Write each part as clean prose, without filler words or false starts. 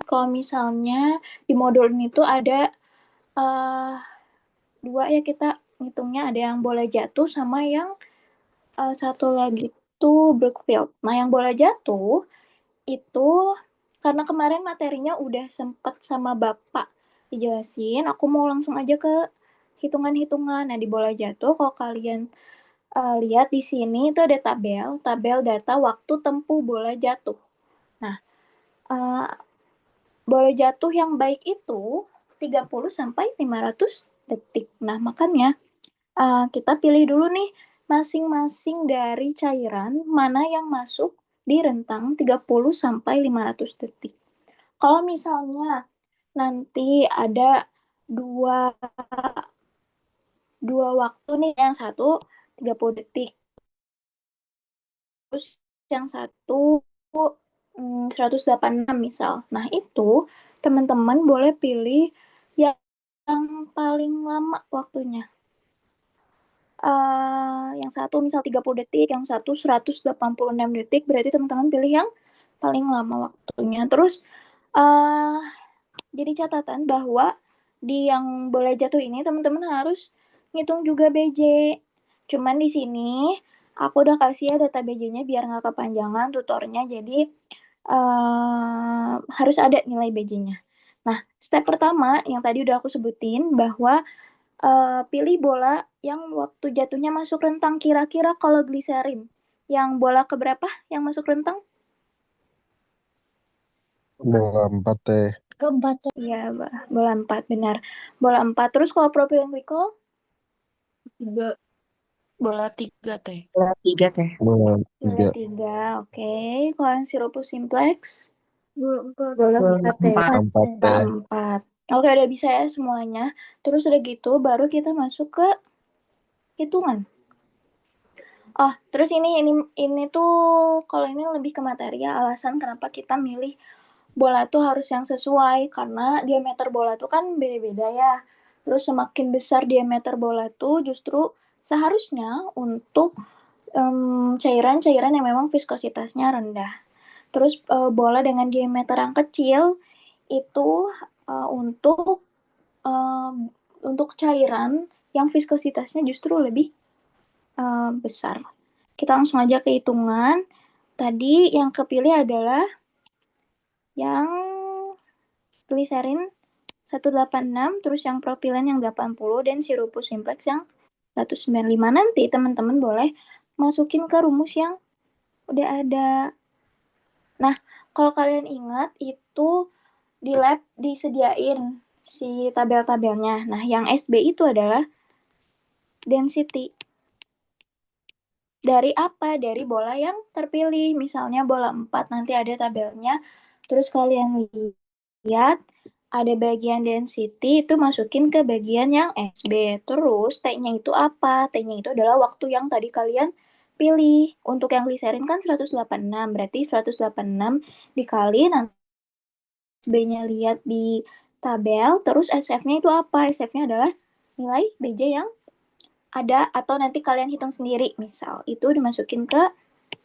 kalau misalnya di modul ini tuh ada dua ya, kita ngitungnya ada yang bola jatuh sama yang satu lagi tuh Brookfield. Nah, yang bola jatuh itu karena kemarin materinya udah sempet sama Bapak dijelasin, aku mau langsung aja ke hitungan-hitungan. Nah, di bola jatuh kalau kalian lihat di sini itu ada tabel data waktu tempuh bola jatuh. Nah, uh, bola jatuh yang baik itu 30 sampai 500 detik. Nah, makanya kita pilih dulu nih masing-masing dari cairan mana yang masuk di rentang 30 sampai 500 detik. Kalau misalnya nanti ada dua dua waktu nih, yang satu 30 detik, terus yang satu 186 misal. Nah, itu teman-teman boleh pilih yang paling lama waktunya. Yang satu misal 30 detik, yang satu 186 detik, berarti teman-teman pilih yang paling lama waktunya. Terus jadi catatan bahwa di yang bola jatuh ini teman-teman harus ngitung juga BJ. Cuman di sini aku udah kasih ya data BJ-nya biar nggak kepanjangan tutornya, jadi harus ada nilai BJ-nya. Nah, step pertama yang tadi udah aku sebutin bahwa pilih bola yang waktu jatuhnya masuk rentang. Kira-kira kalau gliserin, yang bola keberapa yang masuk rentang? Bola 4 teh. Keempat. Iya, bola 4, benar. Bola 4. Terus kalau propylene glycol? Tiga. Bola 3 teh. Bola 3 teh. Bola Bola 3. 3, oke. Kalau yang sirupus simplex? Bola 4. Bola 4 teh. 4 teh. 4. Oke, udah bisa ya semuanya. Terus udah gitu, baru kita masuk ke hitungan. Oh, terus ini tuh kalau ini lebih ke materi ya, alasan kenapa kita milih bola tuh harus yang sesuai karena diameter bola tuh kan beda-beda ya. Terus semakin besar diameter bola tuh justru seharusnya untuk cairan-cairan yang memang viskositasnya rendah. Terus bola dengan diameter yang kecil itu untuk cairan yang viskositasnya justru lebih besar. Kita langsung aja ke hitungan. Tadi yang kepilih adalah yang gliserin 186, terus yang propilen yang 80, dan sirupus simplex yang 195. Nanti teman-teman boleh masukin ke rumus yang udah ada. Nah, kalau kalian ingat itu di lab disediain si tabel-tabelnya. Nah, yang SB itu adalah density. Dari apa? Dari bola yang terpilih. Misalnya bola 4 nanti ada tabelnya. Terus kalian lihat ada bagian density, itu masukin ke bagian yang SB. Terus T-nya itu apa? T-nya itu adalah waktu yang tadi kalian pilih. Untuk yang gliserin kan 186, berarti 186 dikali nanti SB-nya lihat di tabel, terus SF-nya itu apa? SF-nya adalah nilai BJ yang ada, atau nanti kalian hitung sendiri. Misal, itu dimasukin ke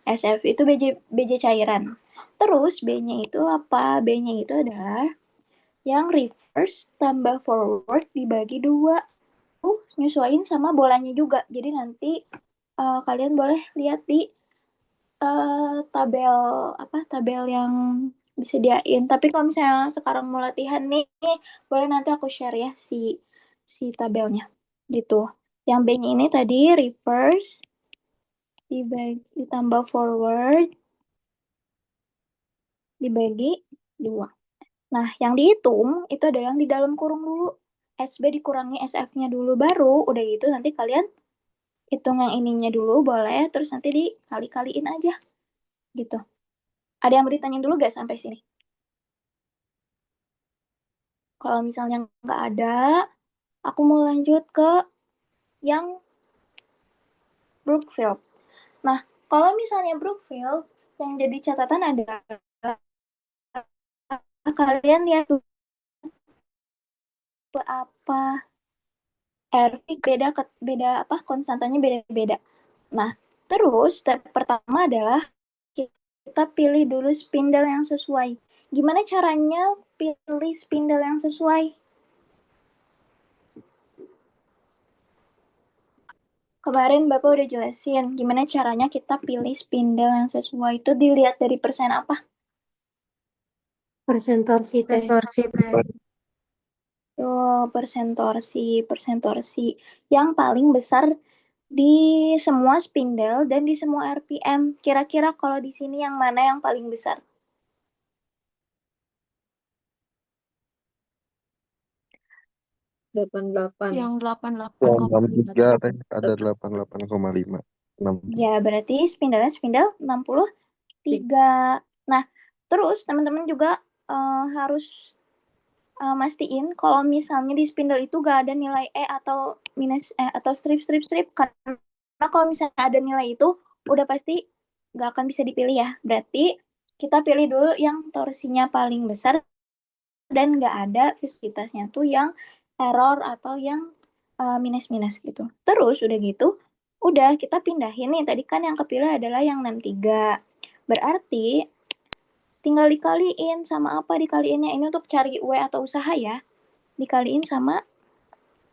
SF, itu BJ cairan. Terus B-nya itu apa? B-nya itu adalah yang reverse tambah forward dibagi 2. Nyesuaiin sama bolanya juga. Jadi nanti kalian boleh lihat di tabel tabel yang disediain. Tapi kalau misalnya sekarang mau latihan nih, boleh nanti aku share ya si tabelnya gitu. Yang B-nya ini tadi reverse ditambah forward dibagi 2. Nah, yang dihitung itu adalah yang di dalam kurung dulu. SB dikurangi SF-nya dulu, baru udah gitu nanti kalian hitung yang ininya dulu boleh, terus nanti dikali-kaliin aja gitu. Ada yang mau ditanyain dulu gak sampai sini? Kalau misalnya nggak ada, aku mau lanjut ke yang Brookfield. Nah, kalau misalnya Brookfield, yang jadi catatan adalah kalian lihat apa Rfix beda apa konstantanya beda-beda. Nah, terus step pertama adalah kita pilih dulu spindle yang sesuai. Gimana caranya pilih spindle yang sesuai? Kemarin Bapak udah jelasin gimana caranya kita pilih spindle yang sesuai. Itu dilihat dari persen apa? Persen torsi teh. Torsi teh. Tuh, persen torsi yang paling besar di semua spindle dan di semua RPM. Kira-kira kalau di sini yang mana yang paling besar? 88. Yang 88,5 Yang 63 teh. teh, ada 88,5. 6. Ya, berarti spindle 63. Nah, terus teman-teman juga harus mastiin kalau misalnya di spindle itu gak ada nilai E atau minus atau strip karena kalau misalnya ada nilai itu udah pasti gak akan bisa dipilih ya. Berarti kita pilih dulu yang torsinya paling besar dan gak ada viskositasnya tuh yang error atau yang minus-minus gitu. Terus udah gitu, udah kita pindahin nih. Tadi kan yang kepilih adalah yang 63. Berarti tinggal dikaliin sama apa dikaliinnya ini untuk cari W atau usaha ya. Dikaliin sama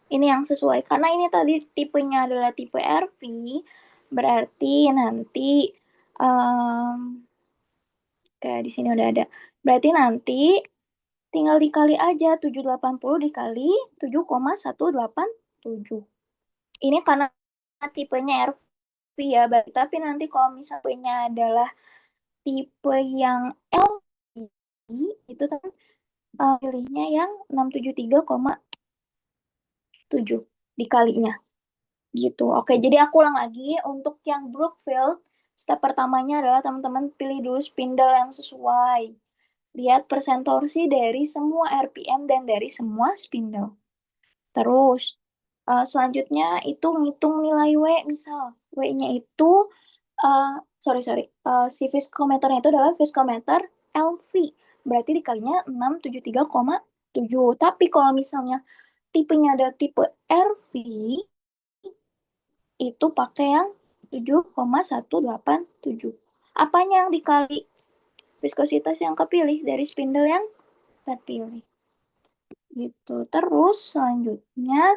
ini yang sesuai. Karena ini tadi tipenya adalah tipe RV, berarti nanti kayak di sini udah ada. Berarti nanti tinggal dikali aja 780 dikali 7,187. Ini karena tipenya RV ya, tapi nanti kalau misalnya adalah tipe yang LV itu kan pilihnya yang 673,7 dikalinya gitu. Oke, jadi aku ulang lagi untuk yang Brookfield, step pertamanya adalah teman-teman pilih dulu spindle yang sesuai. Lihat persen torsi dari semua RPM dan dari semua spindle. Terus selanjutnya itu ngitung nilai W, misal W-nya itu si viskometernya itu adalah viskometer LV. Berarti dikalinya 673,7. Tapi kalau misalnya tipenya ada tipe RV, itu pakai yang 7,187. Apanya yang dikali viskositas yang kepilih dari spindle yang terpilih. Gitu. Terus selanjutnya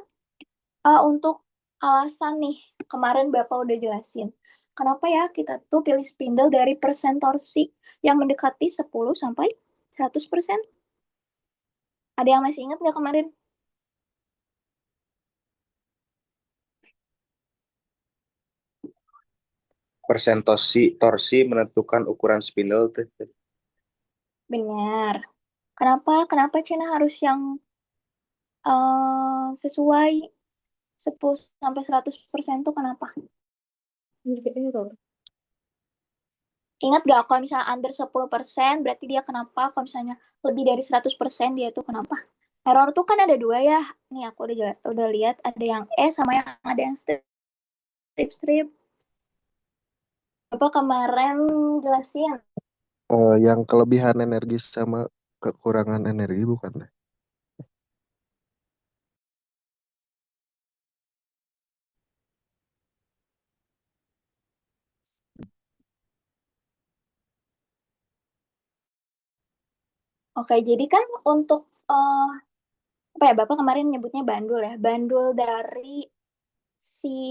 untuk alasan nih, kemarin Bapak udah jelasin. Kenapa ya kita tuh pilih spindle dari persen torsi yang mendekati 10 sampai 100%? Ada yang masih ingat nggak kemarin? Persen torsi menentukan ukuran spindle teh. Benar. Kenapa Cina harus yang sesuai 10 sampai 100% tuh kenapa? Error. Ingat gak kalau misalnya under 10% berarti dia kenapa? Kalau misalnya lebih dari 100% dia itu kenapa? Error tuh kan ada dua ya. Nih aku udah lihat ada yang E sama yang ada yang strip. Bapak kemarin jelasin. Yang kelebihan energi sama kekurangan energi bukan teh? Oke, jadi kan untuk apa ya Bapak kemarin nyebutnya bandul ya. Bandul dari si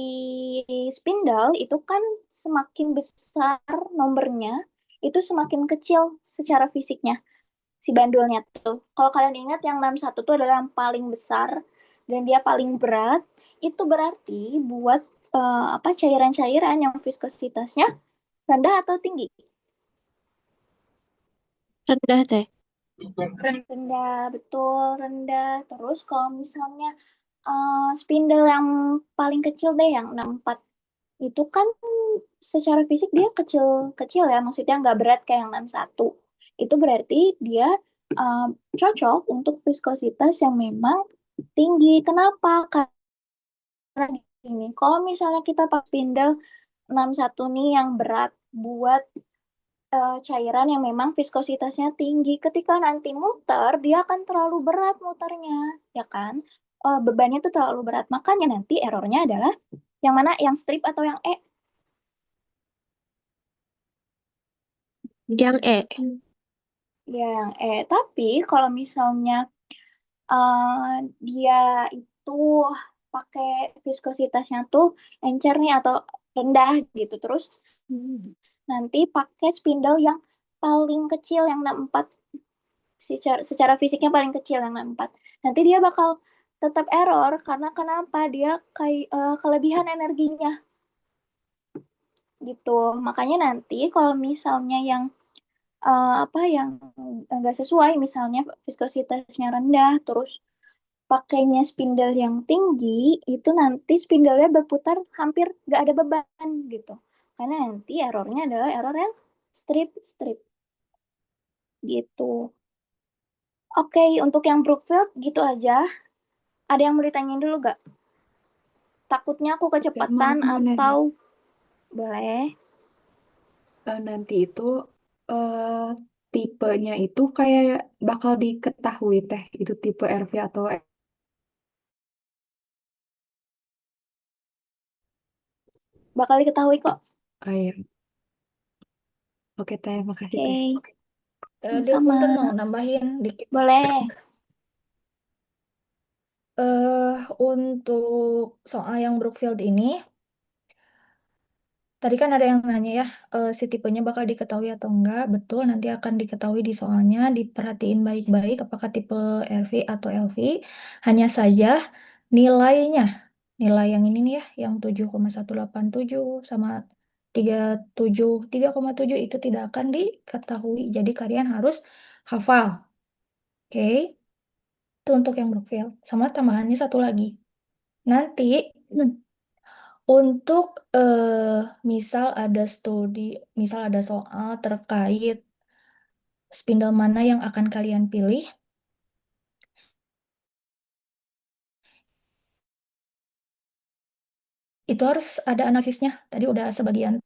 spindle itu kan semakin besar nomornya, itu semakin kecil secara fisiknya si bandulnya tuh. Kalau kalian ingat yang 61 tuh adalah yang paling besar dan dia paling berat, itu berarti buat apa cairan-cairan yang viskositasnya rendah atau tinggi? Rendah teh. Rendah, betul, rendah. Terus kalau misalnya spindle yang paling kecil deh yang 64 itu kan secara fisik dia kecil-kecil ya, maksudnya nggak berat kayak yang 61. Itu berarti dia cocok untuk viskositas yang memang tinggi. Kenapa? Karena gini, kalau misalnya kita pakai spindle 61 nih yang berat buat cairan yang memang viskositasnya tinggi, ketika nanti muter, dia akan terlalu berat muternya, ya kan? Bebannya tuh terlalu berat. Makanya nanti errornya adalah yang mana? Yang strip atau yang E? Yang E. yang tapi kalau misalnya dia itu pakai viskositasnya tuh encer nih atau rendah gitu, terus nanti pakai spindle yang paling kecil yang 64, secara fisiknya paling kecil yang 64, nanti dia bakal tetap error karena kenapa dia kayak kelebihan energinya gitu. Makanya nanti kalau misalnya yang apa yang enggak sesuai, misalnya viskositasnya rendah terus pakainya spindle yang tinggi, itu nanti spindlenya berputar hampir nggak ada beban gitu. Karena nanti errornya adalah error yang strip gitu. Oke, untuk yang Brookfield gitu aja. Ada yang mau ditanyain dulu gak? Takutnya aku kecepatan atau boleh? Nanti itu eh, tipenya itu kayak bakal diketahui teh itu tipe RV atau Bakal diketahui kok. air. Oke teh, makasih teh. Oke, Dia sama. punten mau nambahin dikit. Boleh. Untuk soal yang Brookfield ini, tadi kan ada yang nanya ya, si tipenya bakal diketahui atau enggak. Betul, nanti akan diketahui di soalnya, diperhatiin baik-baik apakah tipe RV atau LV. Hanya saja nilainya, nilai yang ini nih ya, yang 7,187 sama 3,7 itu tidak akan diketahui. Jadi kalian harus hafal. Oke, itu untuk yang Brookfield. Sama tambahannya satu lagi. Nanti untuk misal ada misal ada soal terkait spindle mana yang akan kalian pilih, itu harus ada analisisnya. Tadi udah sebagian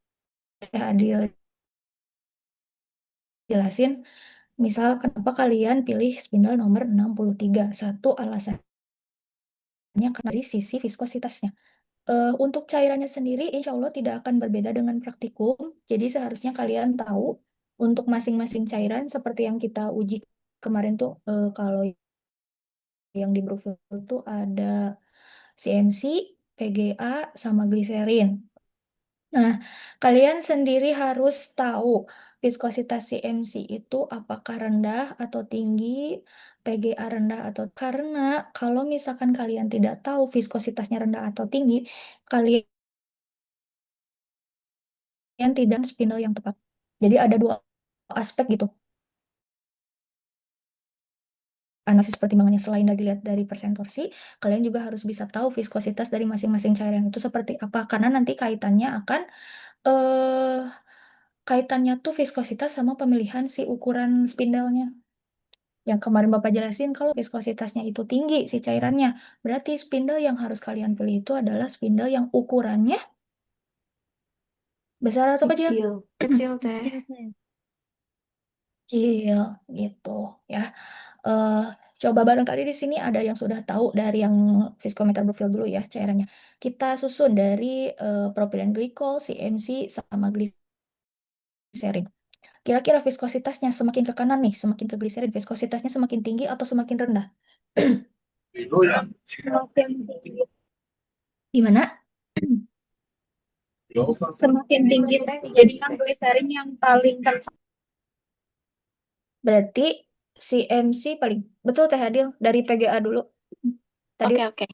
Teh Adil jelasin. Misal kenapa kalian pilih spindle nomor 63. Satu alasannya karena dari sisi viskositasnya. Untuk cairannya sendiri, insya Allah tidak akan berbeda dengan praktikum. Jadi seharusnya kalian tahu untuk masing-masing cairan seperti yang kita uji kemarin tuh, kalau yang di Brookfield tuh ada CMC, PGA, sama gliserin. Nah, kalian sendiri harus tahu viskositas CMC itu apakah rendah atau tinggi, PGA rendah atau karena kalau misalkan kalian tidak tahu viskositasnya rendah atau tinggi, kalian tidak spindle yang tepat. Jadi ada dua aspek gitu. Analisis pertimbangannya selain dari dilihat dari persen torsi, kalian juga harus bisa tahu viskositas dari masing-masing cairan itu seperti apa. Karena nanti eh kaitannya tuh viskositas sama pemilihan si ukuran spindle-nya. Yang kemarin Bapak jelasin kalau viskositasnya itu tinggi si cairannya, berarti spindle yang harus kalian pilih itu adalah spindle yang ukurannya besar atau kecil? Kecil. Kecil teh. Kecil gitu ya. Coba barangkali di sini ada yang sudah tahu dari yang viskometer Brookfield dulu ya cairannya. Kita susun dari propilen glikol, CMC, sama gliserin. Kira-kira viskositasnya semakin ke kanan nih, semakin ke gliserin, viskositasnya semakin tinggi atau semakin rendah? Semakin tinggi. Gimana? Semakin tinggi teh, jadi yang gliserin yang paling Berarti CMC paling. Betul Teh Adil, dari PGA dulu. Tadi Oke.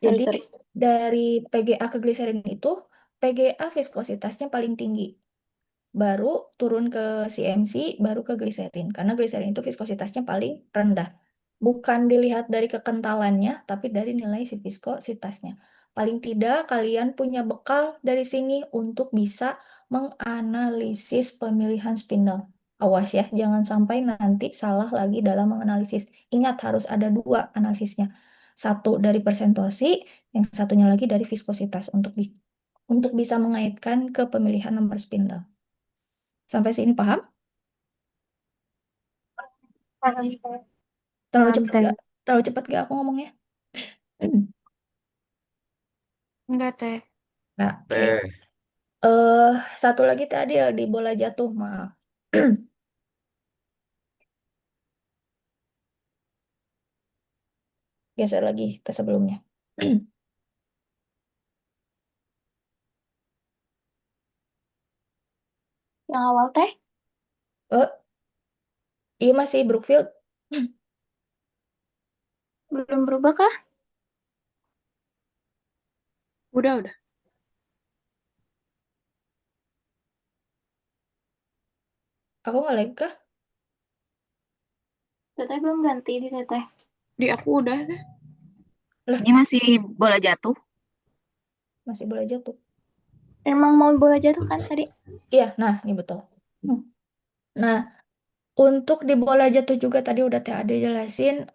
jadi Sorry. dari PGA ke gliserin itu, PGA viskositasnya paling tinggi. Baru turun ke CMC, baru ke gliserin. Karena gliserin itu viskositasnya paling rendah. Bukan dilihat dari kekentalannya, tapi dari nilai si viskositasnya. Paling tidak kalian punya bekal dari sini untuk bisa menganalisis pemilihan spindle. Awas ya, jangan sampai nanti salah lagi dalam menganalisis. Ingat harus ada dua analisisnya. Satu dari persentuasi, yang satunya lagi dari viskositas untuk bisa mengaitkan ke pemilihan nomor spindle. Sampai sini paham? Paham. Terlalu Paham, cepat Teh. gak? Terlalu cepat gak aku ngomongnya? Enggak teh. Nah, oke. Teh. Satu lagi tadi di bola jatuh, maaf. Geser lagi ke sebelumnya. Yang awal teh? Oh, iya masih Brookfield. Belum berubah kah? Udah. Aku nge-lag kah? Teteh belum ganti di teteh. Di aku udah teh. Ini masih bola jatuh. Masih boleh jatuh. Emang mau bola jatuh kan tadi? Iya, nah ini betul. Nah, untuk di bola jatuh juga tadi udah Ade jelasin,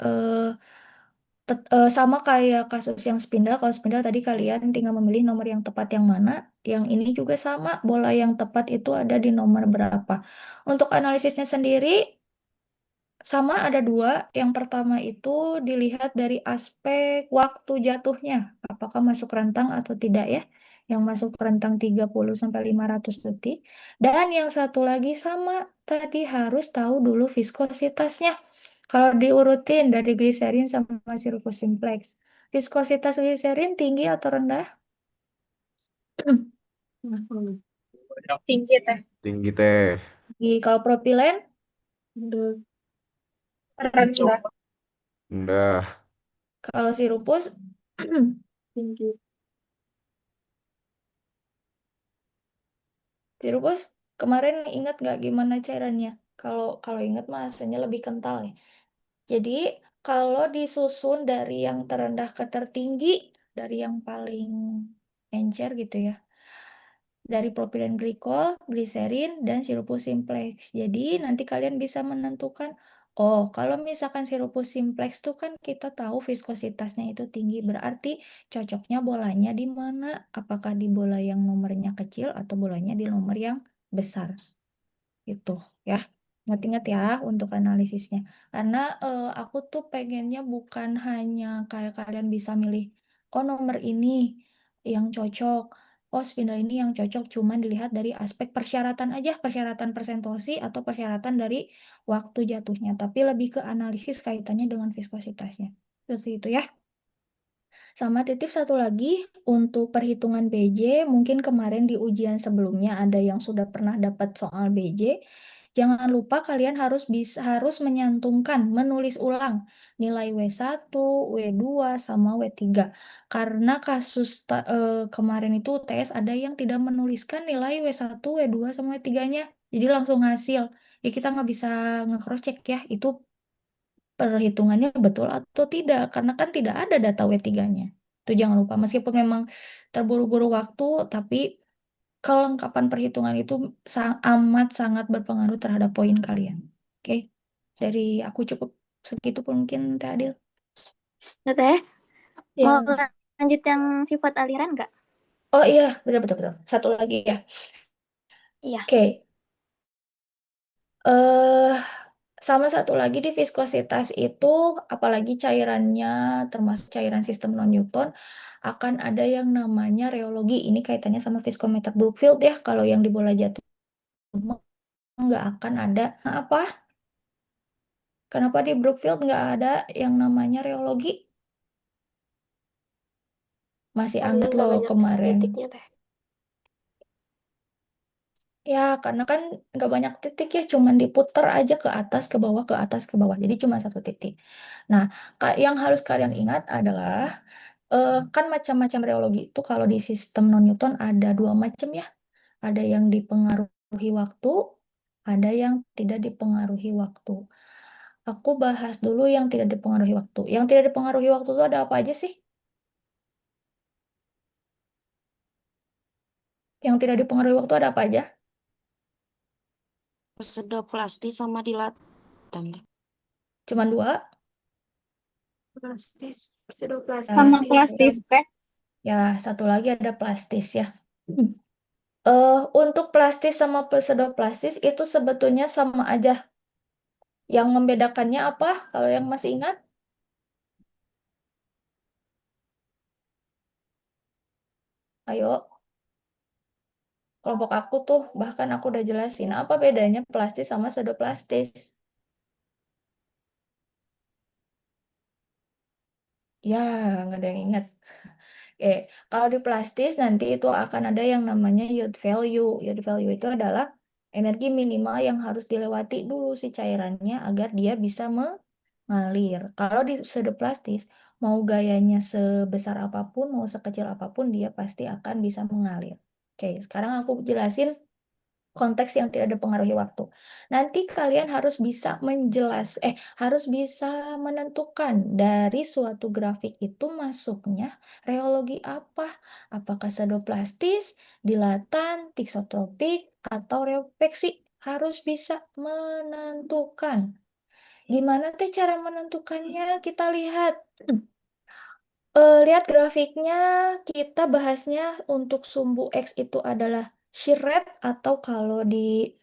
sama kayak kasus yang spindle. Kalau spindle tadi kalian tinggal memilih nomor yang tepat yang mana. Yang ini juga sama, bola yang tepat itu ada di nomor berapa. Untuk analisisnya sendiri, sama ada dua. Yang pertama itu dilihat dari aspek waktu jatuhnya. Apakah masuk rentang atau tidak ya. Yang masuk rentang 30-500 detik. Dan yang satu lagi sama, tadi harus tahu dulu viskositasnya. Kalau diurutin dari gliserin sama sirup simplex. Viskositas gliserin tinggi atau rendah? Tinggi teh. Tinggi teh. Kalau propilen? Rendah. Rendah. Kalau sirupus? Tinggi. Sirupus, kemarin ingat nggak gimana cairannya? Kalau ingat mah rasanya lebih kental ya. Jadi kalau disusun dari yang terendah ke tertinggi, dari yang paling encer gitu ya, dari propilen glikol, gliserin, dan sirupus simplex. Jadi nanti kalian bisa menentukan, oh kalau misalkan sirupus simplex tuh kan kita tahu viskositasnya itu tinggi, berarti cocoknya bolanya di mana? Apakah di bola yang nomornya kecil atau bolanya di nomor yang besar? Itu ya. Ingat-ingat ya untuk analisisnya. Karena aku tuh pengennya bukan hanya kayak kalian bisa milih, oh nomor ini yang cocok, oh spindle ini yang cocok, cuman dilihat dari aspek persyaratan aja, persyaratan persentosi atau persyaratan dari waktu jatuhnya. Tapi lebih ke analisis kaitannya dengan viskositasnya. Seperti itu ya. Sama titip satu lagi, untuk perhitungan BJ, mungkin kemarin di ujian sebelumnya ada yang sudah pernah dapat soal BJ. Jangan lupa kalian harus menyantumkan, menulis ulang nilai W1, W2, sama W3. Karena kasus kemarin itu tes ada yang tidak menuliskan nilai W1, W2, sama W3-nya. Jadi langsung hasil. Ya kita nggak bisa nge-cross check ya, itu perhitungannya betul atau tidak, karena kan tidak ada data W3-nya. Itu jangan lupa, meskipun memang terburu-buru waktu, tapi kelengkapan perhitungan itu amat sangat berpengaruh terhadap poin kalian. Oke, dari aku cukup segitu pun mungkin Teh Adil. Teteh, mau Ya. lanjut yang sifat aliran nggak? Oh iya, betul. Satu lagi ya. Iya. Oke. eh Sama satu lagi di viskositas itu, apalagi cairannya termasuk cairan sistem non-Newton, akan ada yang namanya reologi. Ini kaitannya sama viskometer Brookfield ya. Kalau yang di bola jatuh nggak akan ada. Nah, apa? Kenapa di Brookfield nggak ada yang namanya reologi? Masih anget loh kemarin. Ya, karena kan nggak banyak titik ya, cuman diputer aja ke atas, ke bawah, ke atas, ke bawah. Jadi cuma satu titik. Nah, yang harus kalian ingat adalah, kan macam-macam reologi itu kalau di sistem non-Newton ada dua macam ya. Ada yang dipengaruhi waktu, ada yang tidak dipengaruhi waktu. Aku bahas dulu yang tidak dipengaruhi waktu. Yang tidak dipengaruhi waktu itu ada apa aja sih? Yang tidak dipengaruhi waktu ada apa aja? Pseudoplastis sama dilatan. Cuman dua? Plastis. Pseudoplastis. Sama plastis teh. Ya, satu lagi ada plastis ya. Untuk plastis sama pseudoplastis itu sebetulnya sama aja. Yang membedakannya apa? Kalau yang masih ingat? Ayo. Kelompok aku tuh, bahkan aku udah jelasin apa bedanya plastis sama pseudoplastis. Ya, nggak ada yang ingat. Oke, kalau di plastis nanti itu akan ada yang namanya yield value. Yield value itu adalah energi minimal yang harus dilewati dulu si cairannya agar dia bisa mengalir. Kalau di pseudoplastis, mau gayanya sebesar apapun, mau sekecil apapun, dia pasti akan bisa mengalir. Oke, sekarang aku jelasin konteks yang tidak dipengaruhi waktu. Nanti kalian harus harus bisa menentukan dari suatu grafik itu masuknya reologi apa? Apakah pseudoplastis, dilatan, tiksotropik, atau reopeksi? Harus bisa menentukan. Gimana teh cara menentukannya? Kita lihat. Lihat grafiknya, kita bahasnya untuk sumbu X itu adalah shear rate atau kalau di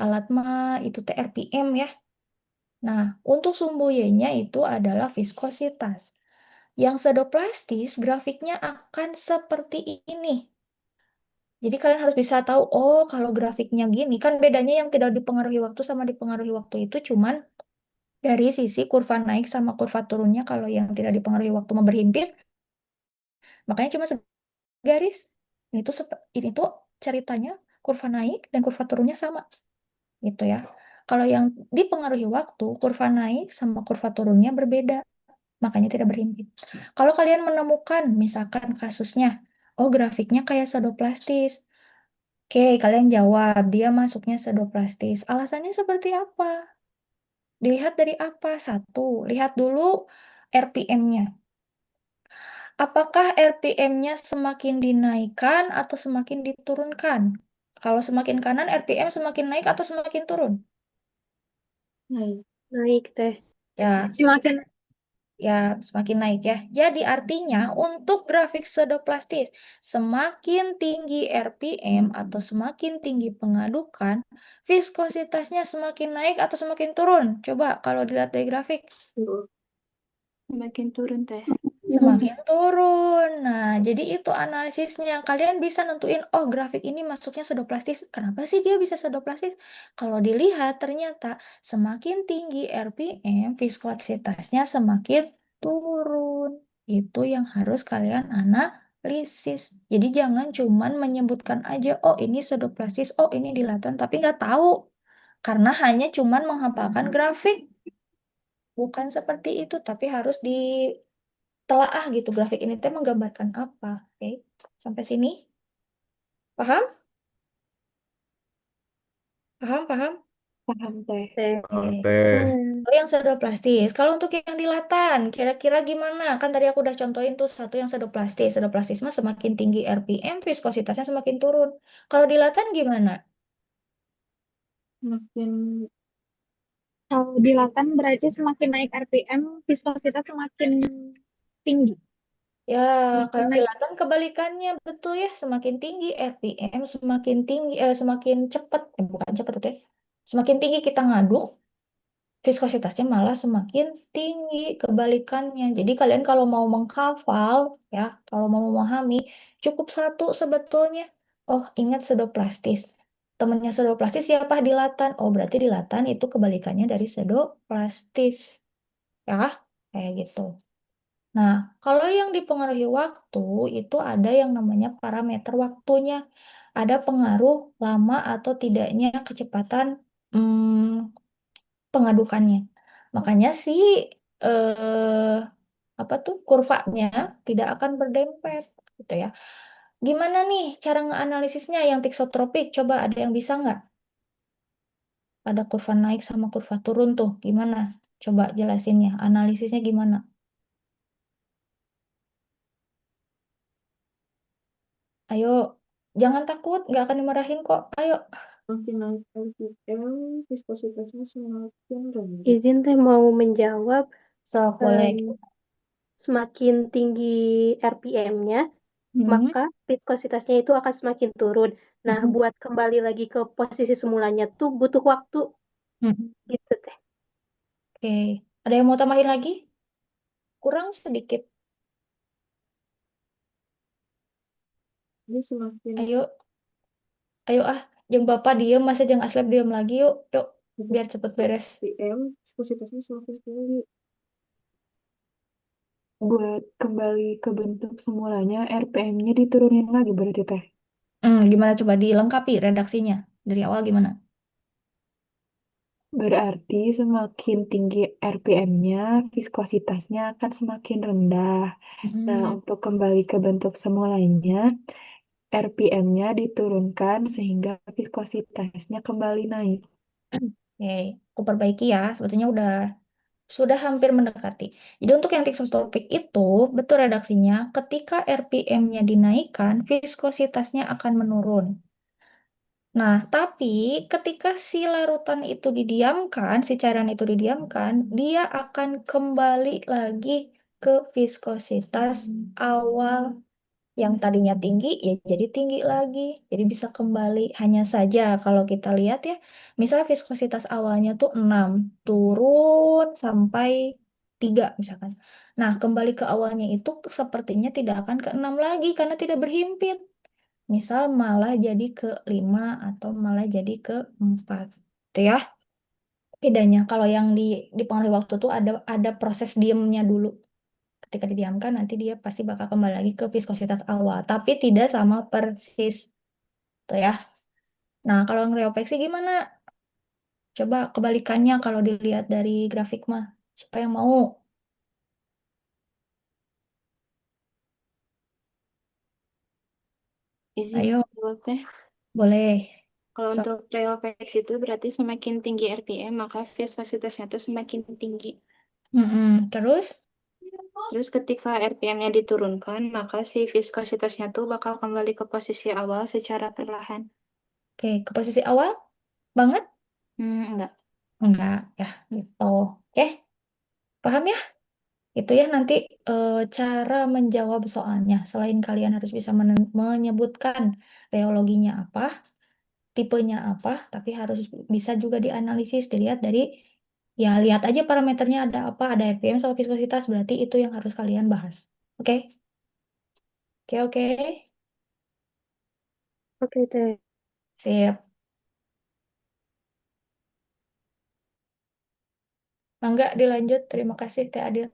alat mah itu TRPM ya. Nah, untuk sumbu Y-nya itu adalah viskositas. Yang pseudoplastis grafiknya akan seperti ini. Jadi kalian harus bisa tahu, oh kalau grafiknya gini, kan bedanya yang tidak dipengaruhi waktu sama dipengaruhi waktu itu cuman dari sisi kurva naik sama kurva turunnya. Kalau yang tidak dipengaruhi waktu mah berhimpit, makanya cuma garis. Ini tuh ceritanya kurva naik dan kurva turunnya sama gitu ya. Kalau yang dipengaruhi waktu, kurva naik sama kurva turunnya berbeda, makanya tidak berhimpit. Kalau kalian menemukan misalkan kasusnya, oh grafiknya kayak pseudoplastis. Oke, kalian jawab dia masuknya pseudoplastis. Alasannya seperti apa? Dilihat dari apa? Satu, lihat dulu RPM-nya. Apakah RPM-nya semakin dinaikkan atau semakin diturunkan? Kalau semakin kanan, RPM semakin naik atau semakin turun? Naik teh. Ya, Semakin semakin naik ya. Jadi artinya untuk grafik pseudoplastis, semakin tinggi RPM atau semakin tinggi pengadukan, viskositasnya semakin naik atau semakin turun? Coba kalau dilihat dari grafik. Semakin turun teh. Semakin turun. Nah, jadi itu analisisnya. Kalian bisa nentuin, oh grafik ini masuknya pseudoplastis. Kenapa sih dia bisa pseudoplastis? Kalau dilihat ternyata semakin tinggi RPM, viskositasnya semakin turun. Itu yang harus kalian analisis. Jadi jangan cuman menyebutkan aja, oh ini pseudoplastis, oh ini dilatan, tapi nggak tahu. Karena hanya cuman menghafalkan grafik. Bukan seperti itu, tapi harus telaah gitu grafik ini teh menggambarkan apa. Oke, sampai sini paham? Paham? Paham teh. teh. Teh. Oh, yang pseudoplastis. Kalau untuk yang dilatan, kira-kira gimana? Kan tadi aku udah contohin tuh satu yang pseudoplastis. Pseudoplastis mah semakin tinggi RPM, viskositasnya semakin turun. Kalau dilatan gimana? Semakin Kalau dilatan berarti semakin naik RPM, viskositas semakin tinggi. Ya, Semakin kalau naik. dilatan kebalikannya betul ya, semakin tinggi RPM, semakin cepat, bukan cepat itu ya. Semakin tinggi kita ngaduk, viskositasnya malah semakin tinggi kebalikannya. Jadi kalian kalau mau menghafal ya, kalau mau memahami cukup satu sebetulnya. Oh, ingat pseudoplastis. Temennya pseudoplastis siapa? Dilatan. Oh, berarti dilatan itu kebalikannya dari pseudoplastis. Ya, kayak gitu. Nah, kalau yang dipengaruhi waktu itu ada yang namanya parameter waktunya. Ada pengaruh lama atau tidaknya kecepatan pengadukannya. Makanya eh, apa tuh kurvanya tidak akan berdempet gitu ya. Gimana nih cara ngeanalisisnya yang tiksotropik? Coba ada yang bisa nggak? Ada kurva naik sama kurva turun tuh, gimana? Coba jelasinnya, analisisnya gimana? Ayo, jangan takut, nggak akan dimarahin kok. Ayo. Semakin naik RPM, viskositasnya semakin rendah. Izin teh mau menjawab, So, boleh. semakin tinggi RPM-nya, maka viskositasnya itu akan semakin turun. Nah, buat kembali lagi ke posisi semulanya tuh butuh waktu. Gitu teh. Oke. Ada yang mau tambahin lagi? Kurang sedikit. Jadi semakin Ayo, yang Bapak diem, masa jangan Aslep diem lagi yuk. Yuk, biar cepet beres. RPM, viskositasnya semakin tinggi. buat kembali ke bentuk semulanya, RPM-nya diturunin lagi berarti teh. Gimana coba dilengkapi redaksinya? Dari awal gimana? Berarti semakin tinggi RPM-nya, viskositasnya akan semakin rendah. Nah, untuk kembali ke bentuk semulanya, RPM-nya diturunkan sehingga viskositasnya kembali naik. Oke, aku perbaiki ya. Sebetulnya sudah hampir mendekati. Jadi untuk yang tiksotropik itu, betul redaksinya, ketika RPM-nya dinaikkan, viskositasnya akan menurun. Nah, tapi ketika si larutan itu didiamkan, si cairan itu didiamkan, dia akan kembali lagi ke viskositas awal. Yang tadinya tinggi, ya jadi tinggi lagi. Jadi bisa kembali. Hanya saja kalau kita lihat ya, misalnya viskositas awalnya tuh 6, turun sampai 3 misalkan. Nah, kembali ke awalnya itu sepertinya tidak akan ke 6 lagi karena tidak berhimpit. Misal malah jadi ke 5 atau malah jadi ke 4. Itu ya bedanya. Kalau yang dipengaruhi waktu tuh ada proses diemnya dulu. Ketika didiamkan nanti dia pasti bakal kembali lagi ke viskositas awal, tapi tidak sama persis. Tuh ya. Nah, kalau ngreopeksi gimana? Coba kebalikannya kalau dilihat dari grafik mah. Siapa yang mau? Izin Ayo, jawab teh. boleh. Kalau So, untuk reopex itu berarti semakin tinggi RPM maka viskositasnya itu semakin tinggi. Terus, Terus ketika RPM-nya diturunkan maka si viskositasnya tuh bakal kembali ke posisi awal secara perlahan. oke, ke posisi awal banget? Enggak. Enggak, ya gitu. Oke, paham ya? Itu ya nanti cara menjawab soalnya. Selain kalian harus bisa menyebutkan reologinya apa, tipenya apa, tapi harus bisa juga dianalisis, dilihat dari, ya lihat aja parameternya ada apa, ada RPM sama viskositas, berarti itu yang harus kalian bahas. Oke? Oke, oke. Oke, Teh. Sip. Mangga dilanjut. Terima kasih, Teh Adil.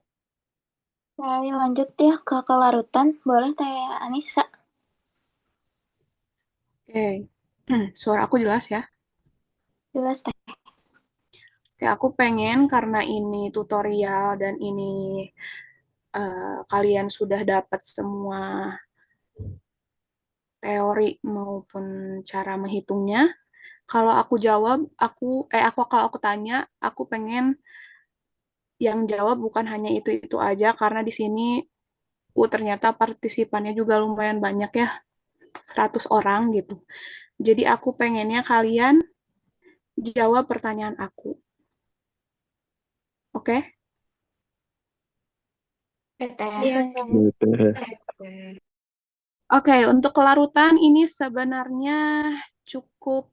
Saya lanjut ya ke kelarutan. Boleh Teh Anissa? Oke, suara aku jelas ya? Jelas Teh. Oke, aku pengen karena ini tutorial dan ini kalian sudah dapat semua teori maupun cara menghitungnya. Kalau aku jawab, kalau aku tanya, aku pengen yang jawab bukan hanya itu-itu aja karena di sini ternyata partisipannya juga lumayan banyak ya, 100 orang gitu. Jadi aku pengennya kalian jawab pertanyaan aku. Oke? Iya, Gitu. Oke, untuk kelarutan ini sebenarnya cukup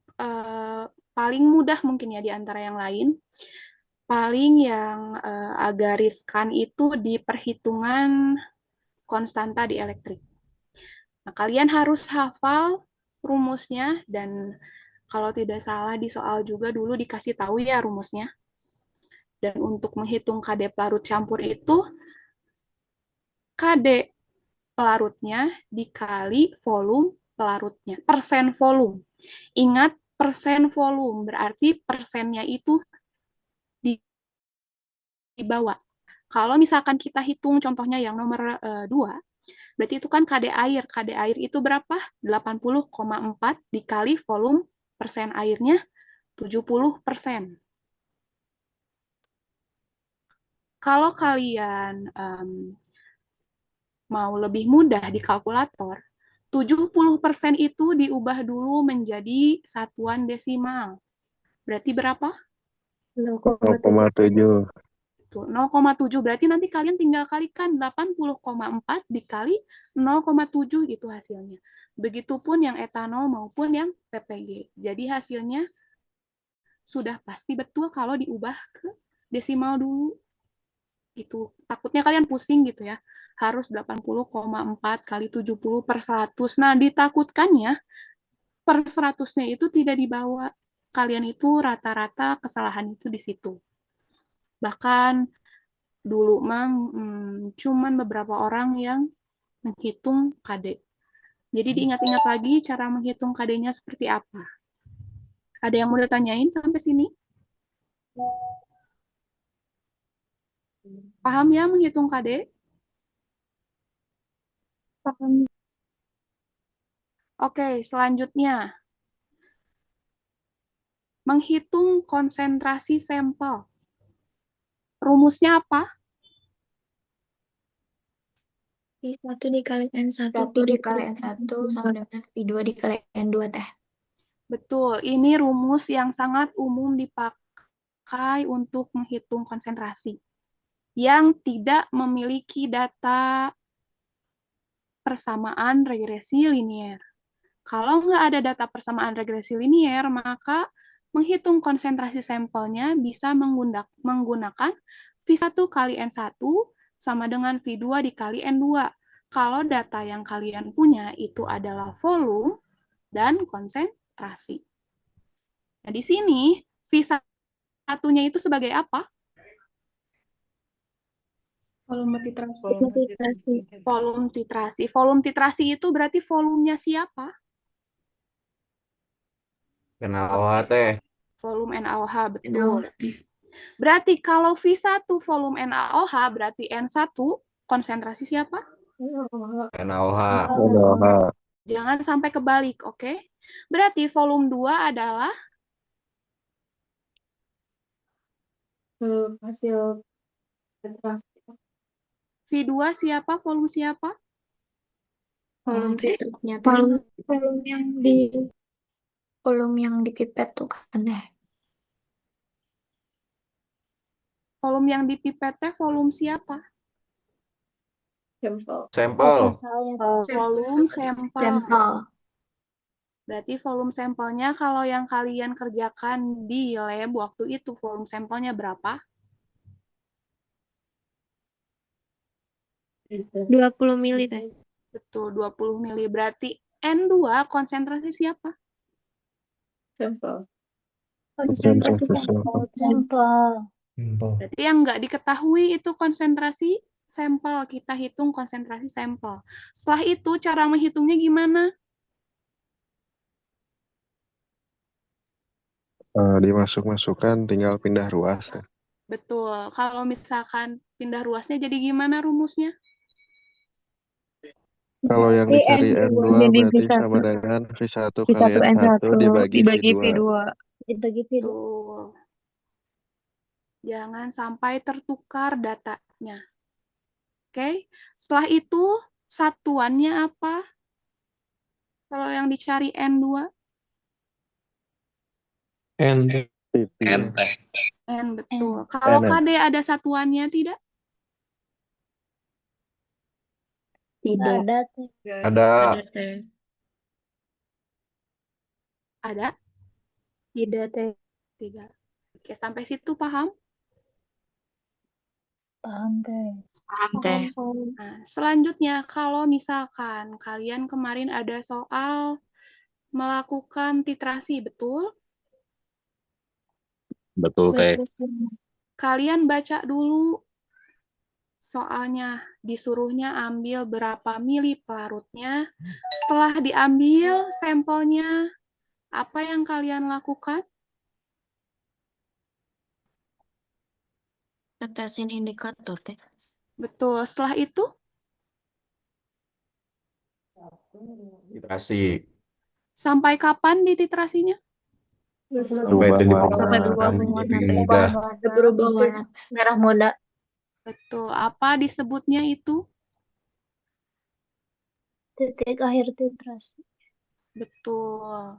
paling mudah mungkin ya di antara yang lain. Paling yang agak riskan itu di perhitungan konstanta di elektrik. Nah, kalian harus hafal rumusnya dan kalau tidak salah di soal juga dulu dikasih tahu ya rumusnya. Dan untuk menghitung KD pelarut campur itu KD pelarutnya dikali volume pelarutnya, persen volume. Ingat persen volume, berarti persennya itu dibawa. Kalau misalkan kita hitung contohnya yang nomor 2, berarti itu kan KD air. KD air itu berapa? 80,4 dikali volume persen airnya 70%. Kalau kalian mau lebih mudah di kalkulator, 70% itu diubah dulu menjadi satuan desimal. Berarti berapa? 0,7. 0,7. Berarti nanti kalian tinggal kalikan 80,4 dikali 0,7 gitu hasilnya. Begitupun yang etanol maupun yang PPG. Jadi hasilnya sudah pasti betul kalau diubah ke desimal dulu. Gitu. Takutnya kalian pusing gitu ya. Harus 80,4 kali 70 per 100. Nah, ditakutkannya per 100-nya itu tidak dibawa. Kalian itu rata-rata kesalahan itu di situ. Bahkan dulu mang cuman beberapa orang yang menghitung KD. Jadi diingat-ingat lagi cara menghitung KD-nya seperti apa. Ada yang mau ditanyain sampai sini? Paham ya menghitung KD? Paham. Oke, selanjutnya. Menghitung konsentrasi sampel. Rumusnya apa? V1 dikali N1 1 dikali N1 sama dengan V2 dikali N2 teh. Betul, ini rumus yang sangat umum dipakai untuk menghitung konsentrasi yang tidak memiliki data persamaan regresi linier. Kalau nggak ada data persamaan regresi linier, maka menghitung konsentrasi sampelnya bisa menggunakan V1 kali N1 sama dengan V2 dikali N2. Kalau data yang kalian punya itu adalah volume dan konsentrasi. Nah, di sini V1-nya itu sebagai apa? Volume titrasi. Volume titrasi. Volume titrasi itu berarti volumenya siapa? NaOH teh. Volume NaOH, betul. Berarti kalau V1 volume NaOH, berarti N1 konsentrasi siapa? NaOH. Jangan sampai kebalik, oke? Berarti volume 2 adalah Hasil titrasi. V2 siapa? Volume siapa? Volume yang di pipet tuh kan deh. Volume yang dipipet teh volume siapa? Sampel. Volume sampel. Sampel. Berarti volume sampelnya kalau yang kalian kerjakan di lab waktu itu volume sampelnya berapa? 20 mili teh. Betul, 20 mili. Berarti N2 konsentrasi siapa? Konsentrasi sampel. Berarti yang nggak diketahui itu konsentrasi sampel. Kita hitung konsentrasi sampel. Setelah itu cara menghitungnya gimana? Dimasuk-masukkan tinggal pindah ruas. Betul. Kalau misalkan pindah ruasnya jadi gimana rumusnya? Kalau yang dicari N2 berarti sama dengan V1 kali N1 dibagi V2. Betul. Jangan sampai tertukar datanya. Oke. Setelah itu satuannya apa? Kalau yang dicari N2? N Betul. Kalau KD ada satuannya tidak? Tidak ada. Ada. Ada? Tidak teh. Tidak. Oke, sampai situ paham? Paham teh. Nah, selanjutnya kalau misalkan kalian kemarin ada soal melakukan titrasi, betul? Betul, Teh. Kalian baca dulu soalnya, disuruhnya ambil berapa mili pelarutnya. Setelah diambil sampelnya, apa yang kalian lakukan? Tetesin indikator teh. Betul. Setelah itu? Titrasi. Sampai kapan dititrasinya? Sampai Berubah warna. Merah muda. Betul. Apa disebutnya itu? Titik akhir titrasi. Betul.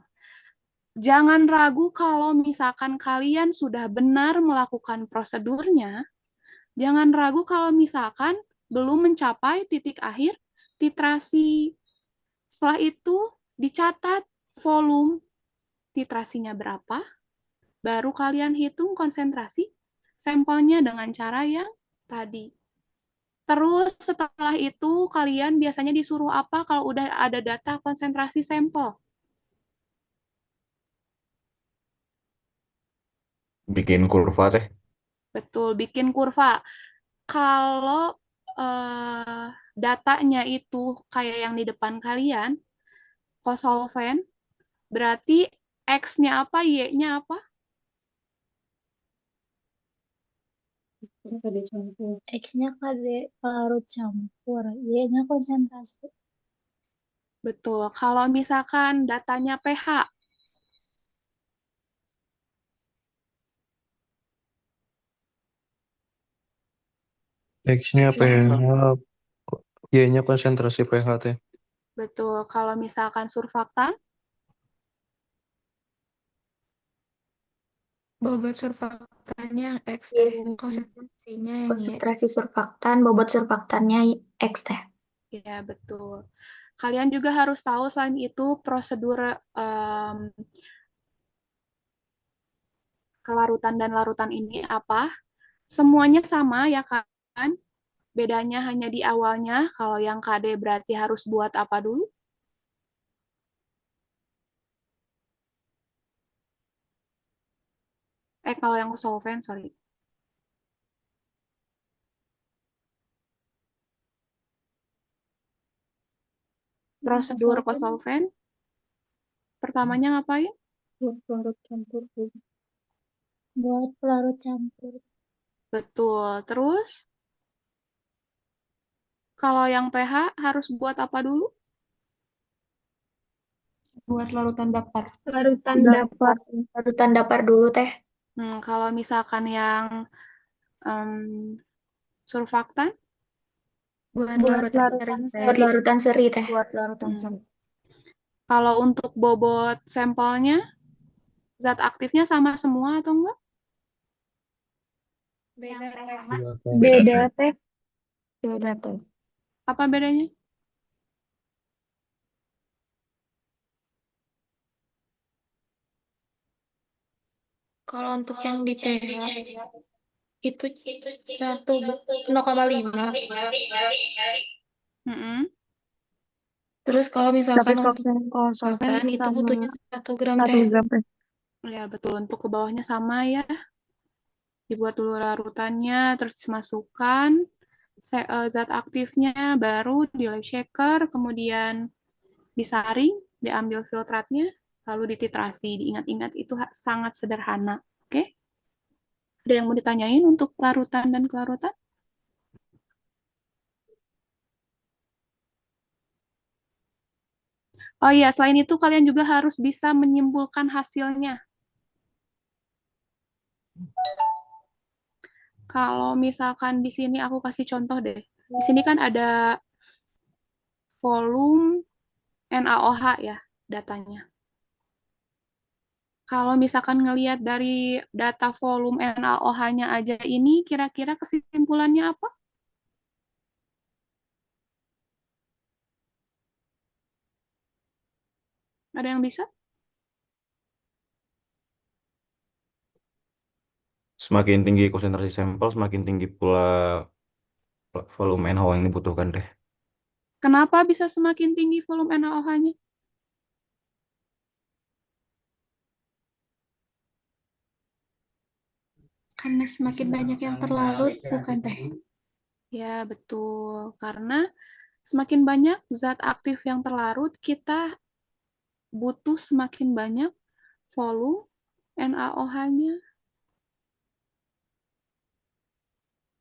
Jangan ragu kalau misalkan kalian sudah benar melakukan prosedurnya. Jangan ragu kalau misalkan belum mencapai titik akhir titrasi. Setelah itu dicatat volume titrasinya berapa. Baru kalian hitung konsentrasi sampelnya dengan cara yang tadi. Terus setelah itu kalian biasanya disuruh apa kalau udah ada data konsentrasi sampel? Bikin kurva teh. Betul, bikin kurva. Kalau datanya itu kayak yang di depan kalian, kosolven, berarti X-nya apa, Y-nya apa? X-nya larut campur, Y-nya konsentrasi. Betul. Kalau misalkan datanya pH, X-nya pH, Y-nya konsentrasi pH teh. betul. Kalau misalkan surfaktan, Bobot surfaktannya yang X teh, konsentrasinya yang Y. Konsentrasi surfaktan, bobot surfaktannya X teh. ya betul. Kalian juga harus tahu selain itu prosedur kelarutan dan larutan ini apa. Semuanya sama ya kan? Bedanya hanya di awalnya. Kalau yang KD berarti harus buat apa dulu? Kalau yang solvent, sorry. Prosedur kosolven, pertamanya ngapain? Buat larut campur. Buat larut campur. Betul. Terus, kalau yang pH harus buat apa dulu? Buat larutan dapar. Larutan dapar. Larutan dapar dulu teh. Kalau misalkan yang surfaktan? Buat larutan seri teh. Buat larutan seri. Kalau untuk bobot sampelnya, zat aktifnya sama semua atau enggak? Beda teh. Apa bedanya? Kalau untuk yang di pH itu 0,5. Terus kalau misalkan untuk solvent itu butuhnya 1 gram teh. Ya betul, untuk ke bawahnya sama ya. Dibuat dulu larutannya, terus dimasukkan zat aktifnya, baru di lab shaker, kemudian disaring, diambil filtratnya, lalu dititrasi. Diingat-ingat itu sangat sederhana. Oke? Ada yang mau ditanyain untuk larutan dan kelarutan? Oh iya, selain itu kalian juga harus bisa menyimpulkan hasilnya. Kalau misalkan di sini aku kasih contoh deh. Di sini kan ada volume NaOH ya datanya. Kalau misalkan ngelihat dari data volume NaOH-nya aja ini, kira-kira kesimpulannya apa? Ada yang bisa? Semakin tinggi konsentrasi sampel, semakin tinggi pula volume NaOH yang dibutuhkan deh. Kenapa bisa semakin tinggi volume NaOH-nya? Karena semakin banyak yang terlarut, bukan teh? Ya, betul. Karena semakin banyak zat aktif yang terlarut, kita butuh semakin banyak volume NaOH-nya.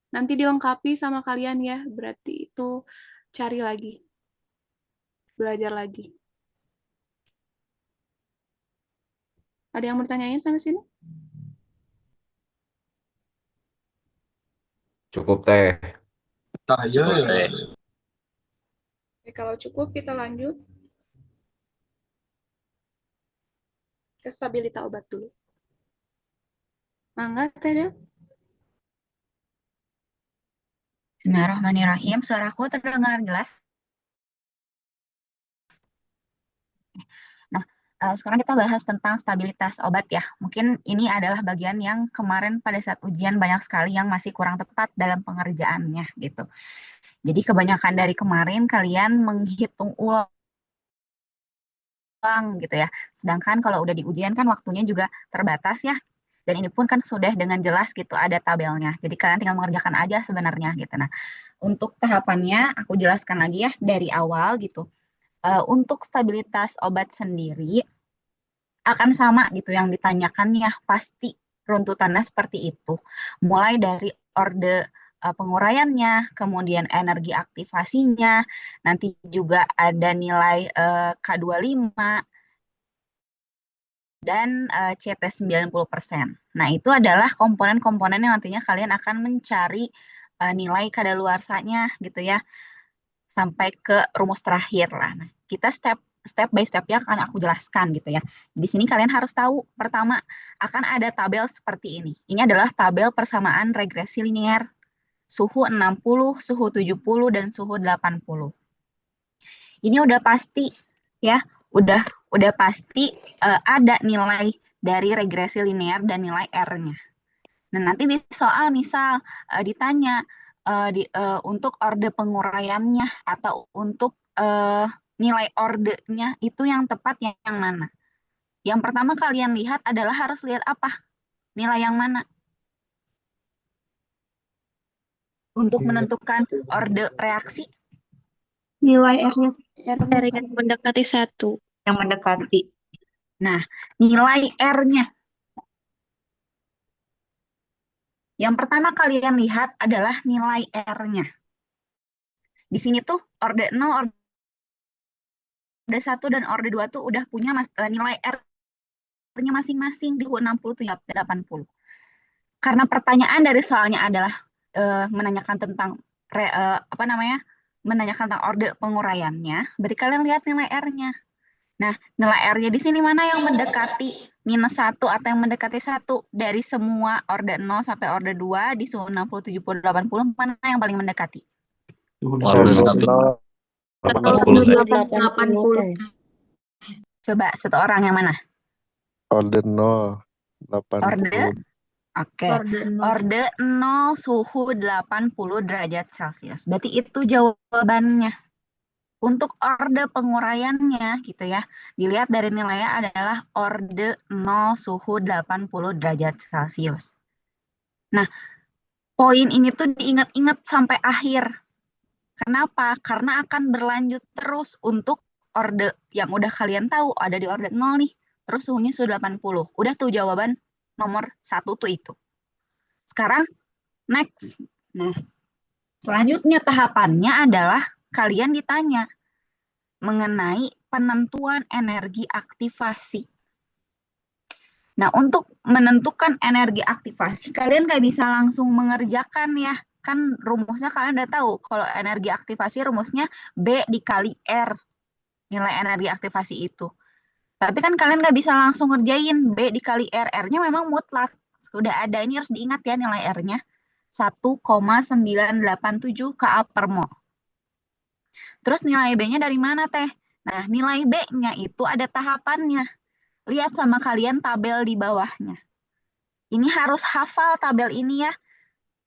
Nanti dilengkapi sama kalian ya, berarti itu cari lagi. Belajar lagi. Ada yang mau ditanyain sampai sini? Cukup teh. Cukup teh. Oke, kalau cukup kita lanjut ke stabilitas obat dulu. Mangga, Teh Del. Bismillahirrahmanirrahim. Suaraku terdengar jelas? Nah, sekarang kita bahas tentang stabilitas obat ya. Mungkin ini adalah bagian yang kemarin pada saat ujian banyak sekali yang masih kurang tepat dalam pengerjaannya gitu. Jadi kebanyakan dari kemarin kalian menghitung ulang gitu ya. Sedangkan kalau udah di ujian kan waktunya juga terbatas ya. Dan ini pun kan sudah dengan jelas gitu ada tabelnya. Jadi kalian tinggal mengerjakan aja sebenarnya gitu. Nah, untuk tahapannya aku jelaskan lagi ya dari awal gitu. Untuk stabilitas obat sendiri akan sama gitu yang ditanyakannya, pasti runtutannya seperti itu. Mulai dari orde penguraiannya, kemudian energi aktivasinya, nanti juga ada nilai K25, dan CT 90%. Nah, itu adalah komponen-komponen yang nantinya kalian akan mencari nilai kadaluarsanya gitu ya, sampai ke rumus terakhir lah. Nah, kita step by step-nya akan aku jelaskan gitu ya. Di sini kalian harus tahu, pertama, akan ada tabel seperti ini. Ini adalah tabel persamaan regresi linear, suhu 60, suhu 70, dan suhu 80. Ini udah pasti ya, udah pasti ada nilai dari regresi linear dan nilai R-nya. Nah, nanti di soal misal ditanya untuk orde penguraiannya atau untuk nilai ordenya itu yang tepat yang mana? Yang pertama kalian lihat adalah harus lihat apa? Nilai yang mana? Untuk menentukan orde reaksi? Nilai R-nya. R yang mendekati 1. Yang mendekati. Nah, nilai R-nya. Yang pertama kalian lihat adalah nilai R-nya. Di sini tuh orde 0, orde 1, dan orde 2 tuh udah punya nilai R-nya masing-masing di 60 80. Karena pertanyaan dari soalnya adalah menanyakan tentang menanyakan tentang orde penguraiannya, berarti kalian lihat nilai R-nya. Nah, nilai R-nya di sini mana yang mendekati -1 atau yang mendekati 1 dari semua orde 0 sampai orde 2 di suhu 60, 70, 80, mana yang paling mendekati? Orde 1. 80. Coba satu orang yang mana? Orde 0, 80. Oke. Orde 0 suhu 80 derajat Celcius. Berarti itu jawabannya. Untuk orde penguraiannya gitu ya, dilihat dari nilainya adalah orde 0 suhu 80 derajat Celcius. Nah, poin ini tuh diingat-ingat sampai akhir. Kenapa? Karena akan berlanjut terus untuk orde yang udah kalian tahu, ada di orde 0 nih, terus suhunya sudah 80. Udah tuh jawaban nomor 1 tuh itu. Sekarang, next. Nah, selanjutnya tahapannya adalah kalian ditanya mengenai penentuan energi aktivasi. Nah, untuk menentukan energi aktivasi, kalian nggak bisa langsung mengerjakan ya. Kan rumusnya kalian udah tahu, kalau energi aktivasi rumusnya B dikali R, nilai energi aktivasi itu. Tapi kan kalian nggak bisa langsung ngerjain B dikali R, R-nya memang mutlak. Sudah ada, ini harus diingat ya nilai R-nya. 1,987 Ka per mol. Terus nilai B-nya dari mana teh? Nah, nilai B-nya itu ada tahapannya. Lihat sama kalian tabel di bawahnya. Ini harus hafal tabel ini ya.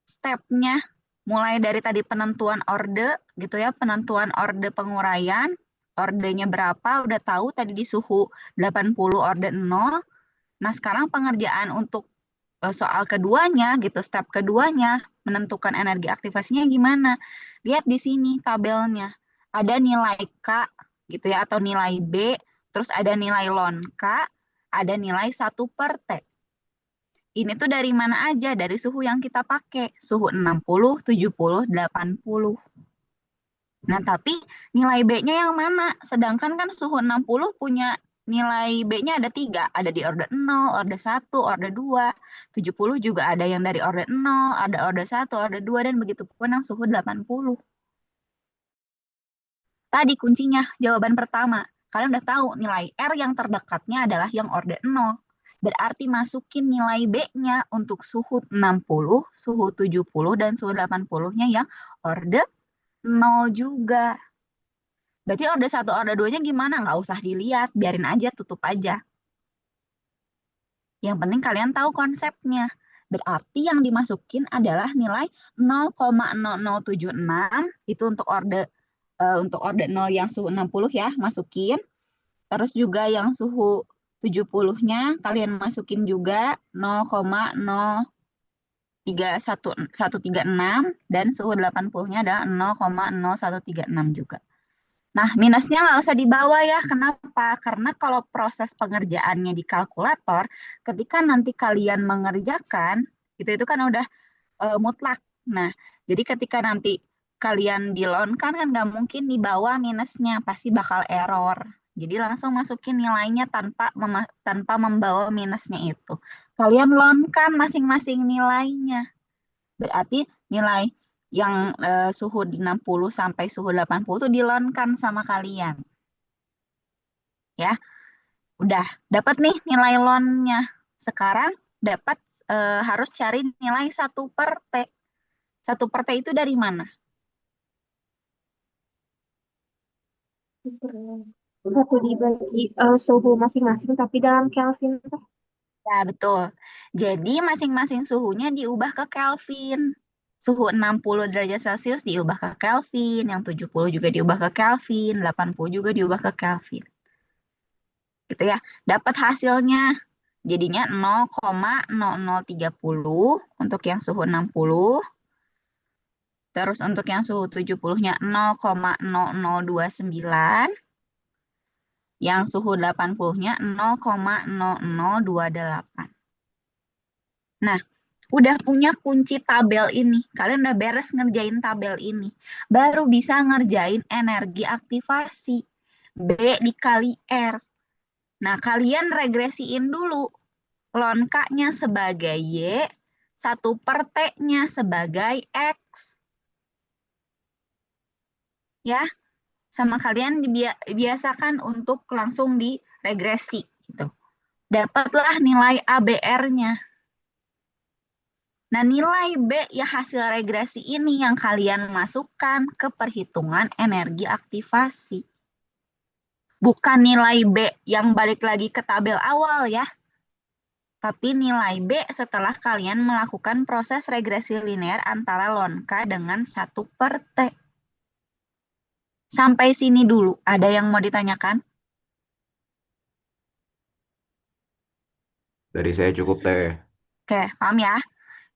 Stepnya mulai dari tadi penentuan orde gitu ya, penentuan orde penguraian, ordenya berapa, udah tahu tadi di suhu 80 orde 0. Nah, sekarang pengerjaan untuk soal keduanya gitu, step keduanya, menentukan energi aktivasinya gimana. Lihat di sini tabelnya. Ada nilai K gitu ya, atau nilai B, terus ada nilai ln K, ada nilai 1 per T. Ini tuh dari mana aja? Dari suhu yang kita pakai. Suhu 60, 70, 80. Nah, tapi nilai B-nya yang mana? Sedangkan kan suhu 60 punya nilai B-nya ada 3. Ada di orde 0, orde 1, orde 2. 70 juga ada yang dari orde 0, ada orde 1, orde 2, dan begitu pun yang suhu 80. Tadi kuncinya, jawaban pertama. Kalian udah tahu nilai R yang terdekatnya adalah yang orde 0. Berarti masukin nilai B-nya untuk suhu 60, suhu 70, dan suhu 80-nya yang orde 0 juga. Berarti orde 1, orde 2-nya gimana? Nggak usah dilihat, biarin aja, tutup aja. Yang penting kalian tahu konsepnya. Berarti yang dimasukin adalah nilai 0,0076, itu untuk orde 0 yang suhu 60 ya, masukin. Terus juga yang suhu 70-nya kalian masukin juga 0,03136 dan suhu 80-nya adalah 0,0136 juga. Nah, minusnya nggak usah dibawa ya. Kenapa? Karena kalau proses pengerjaannya di kalkulator, ketika nanti kalian mengerjakan, itu kan udah mutlak. Nah, jadi ketika nanti kalian dilonkan kan nggak mungkin dibawa minusnya, pasti bakal error. Jadi langsung masukin nilainya tanpa membawa minusnya itu. Kalian lonkan masing-masing nilainya. Berarti nilai yang suhu di 60 sampai suhu 80 itu dilonkan sama kalian. Ya. Udah dapat nih nilai lonnya. Sekarang dapat harus cari nilai 1 per T. 1 per T itu dari mana? 1 dibagi suhu masing-masing tapi dalam Kelvin. Ya, betul. Jadi masing-masing suhunya diubah ke Kelvin. Suhu 60 derajat Celcius diubah ke Kelvin, yang 70 juga diubah ke Kelvin, 80 juga diubah ke Kelvin. Gitu ya. Dapat hasilnya. Jadinya 0,0030 untuk yang suhu 60. Terus untuk yang suhu 70-nya 0,0029. Yang suhu 80-nya 0,0028. Nah, udah punya kunci tabel ini. Kalian udah beres ngerjain tabel ini. Baru bisa ngerjain energi aktivasi. B dikali R. Nah, kalian regresiin dulu. Ln K-nya sebagai Y, 1 per T-nya sebagai X. Ya, sama kalian dibiasakan untuk langsung diregresi. Gitu. Dapatlah nilai ABR-nya. Nah, nilai B ya hasil regresi ini yang kalian masukkan ke perhitungan energi aktivasi. Bukan nilai B yang balik lagi ke tabel awal ya. Tapi nilai B setelah kalian melakukan proses regresi linear antara ln K dengan 1 per T. Sampai sini dulu. Ada yang mau ditanyakan? Dari saya cukup Teh. Oke, paham ya?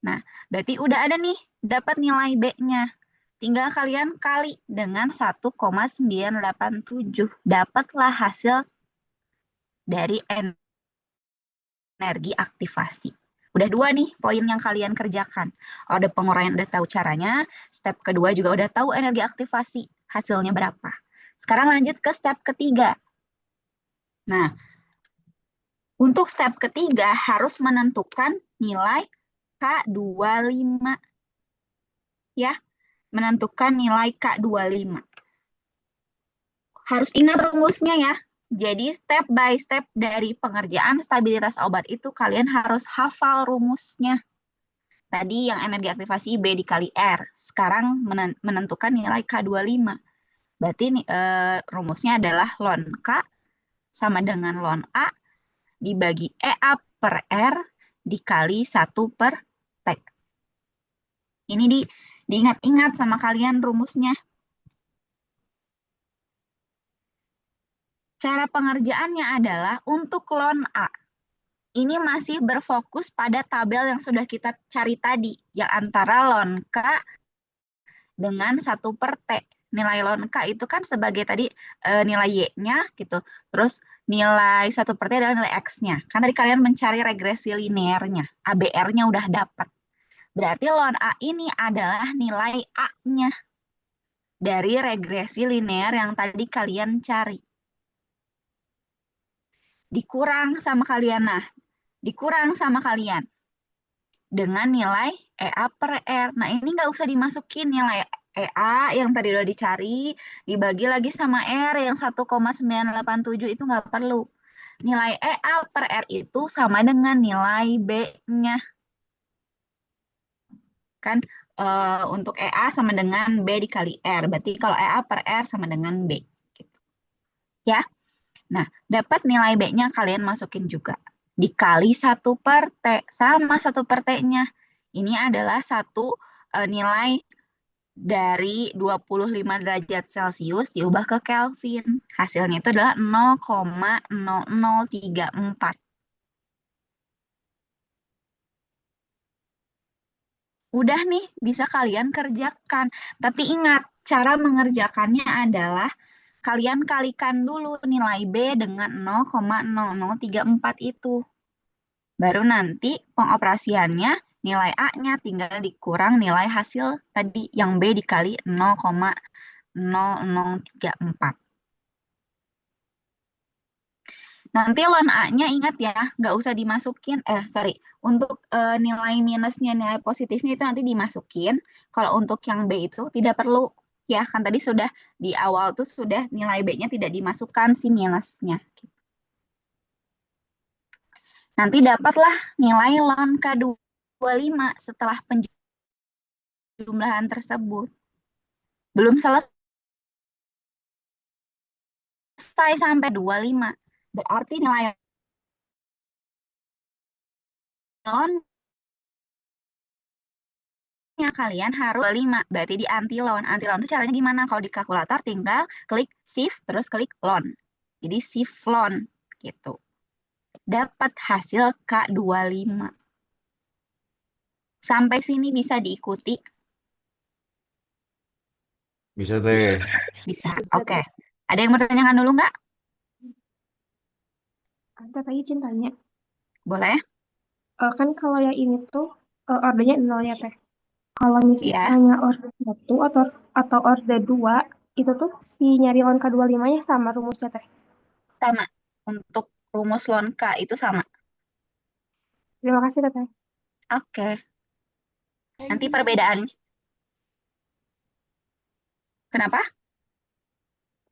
Nah, berarti udah ada nih, dapat nilai B-nya. Tinggal kalian kali dengan 1,987. Dapatlah hasil dari energi aktivasi. Udah 2 nih poin yang kalian kerjakan. Ada penguraian udah tahu caranya. Step kedua juga udah tahu energi aktivasi. Hasilnya berapa. Sekarang lanjut ke step ketiga. Nah, untuk step ketiga harus menentukan nilai K25. Ya, menentukan nilai K25. Harus ingat rumusnya ya. Jadi step by step dari pengerjaan stabilitas obat itu kalian harus hafal rumusnya. Tadi yang energi aktivasi B dikali R. Sekarang menentukan nilai K25. Berarti rumusnya adalah ln K sama dengan ln A dibagi EA per R dikali 1 per T. Ini diingat-ingat sama kalian rumusnya. Cara pengerjaannya adalah untuk ln A. Ini masih berfokus pada tabel yang sudah kita cari tadi. Yang antara ln K dengan 1 per T. Nilai ln K itu kan sebagai tadi nilai Y-nya gitu. Terus nilai 1 per T adalah nilai X-nya. Kan tadi kalian mencari regresi linearnya. ABR-nya udah dapat. Berarti ln A ini adalah nilai A-nya. Dari regresi linear yang tadi kalian cari. Dikurang sama kalian. Nah, dikurang sama kalian dengan nilai EA per R. Nah, ini nggak usah dimasukin nilai EA yang tadi udah dicari, dibagi lagi sama R yang 1,987 itu nggak perlu. Nilai EA per R itu sama dengan nilai B-nya. Kan untuk EA sama dengan B dikali R. Berarti kalau EA per R sama dengan B. Gitu. Ya. Nah, dapat nilai B-nya kalian masukin juga. Dikali 1 per T. Sama 1 per T-nya. Ini adalah satu nilai dari 25 derajat Celcius diubah ke Kelvin. Hasilnya itu adalah 0,0034. Udah nih, bisa kalian kerjakan. Tapi ingat, cara mengerjakannya adalah kalian kalikan dulu nilai B dengan 0,0034 itu. Baru nanti pengoperasiannya nilai A-nya tinggal dikurang nilai hasil tadi yang B dikali 0,0034. Nanti ln A-nya ingat ya, nggak usah dimasukin, untuk nilai minusnya, nilai positifnya itu nanti dimasukin. Kalau untuk yang B itu tidak perlu, ya kan tadi sudah di awal tuh sudah nilai B-nya tidak dimasukkan si minusnya. Nanti dapatlah nilai ln K25 setelah penjumlahan tersebut. Belum selesai sampai 25. Berarti nilai ln-nya kalian harus 25. Berarti di antilon. Antilon itu caranya gimana? Kalau di kalkulator tinggal klik shift terus klik ln. Jadi shift ln gitu. Dapat hasil K25. Sampai sini bisa diikuti? Bisa teh. Bisa. Oke. Ada yang mau ditanyakan dulu nggak? Ada tadi cintanya. Boleh. Kan kalau yang ini tuh ordernya 0 ya teh. Kalau Iya. misalnya order 1 atau order 2, itu tuh si nyari ln K25-nya sama rumusnya teh. Sama. Untuk rumus ln K itu sama. Terima kasih teh. Oke. Nanti perbedaannya. Kenapa?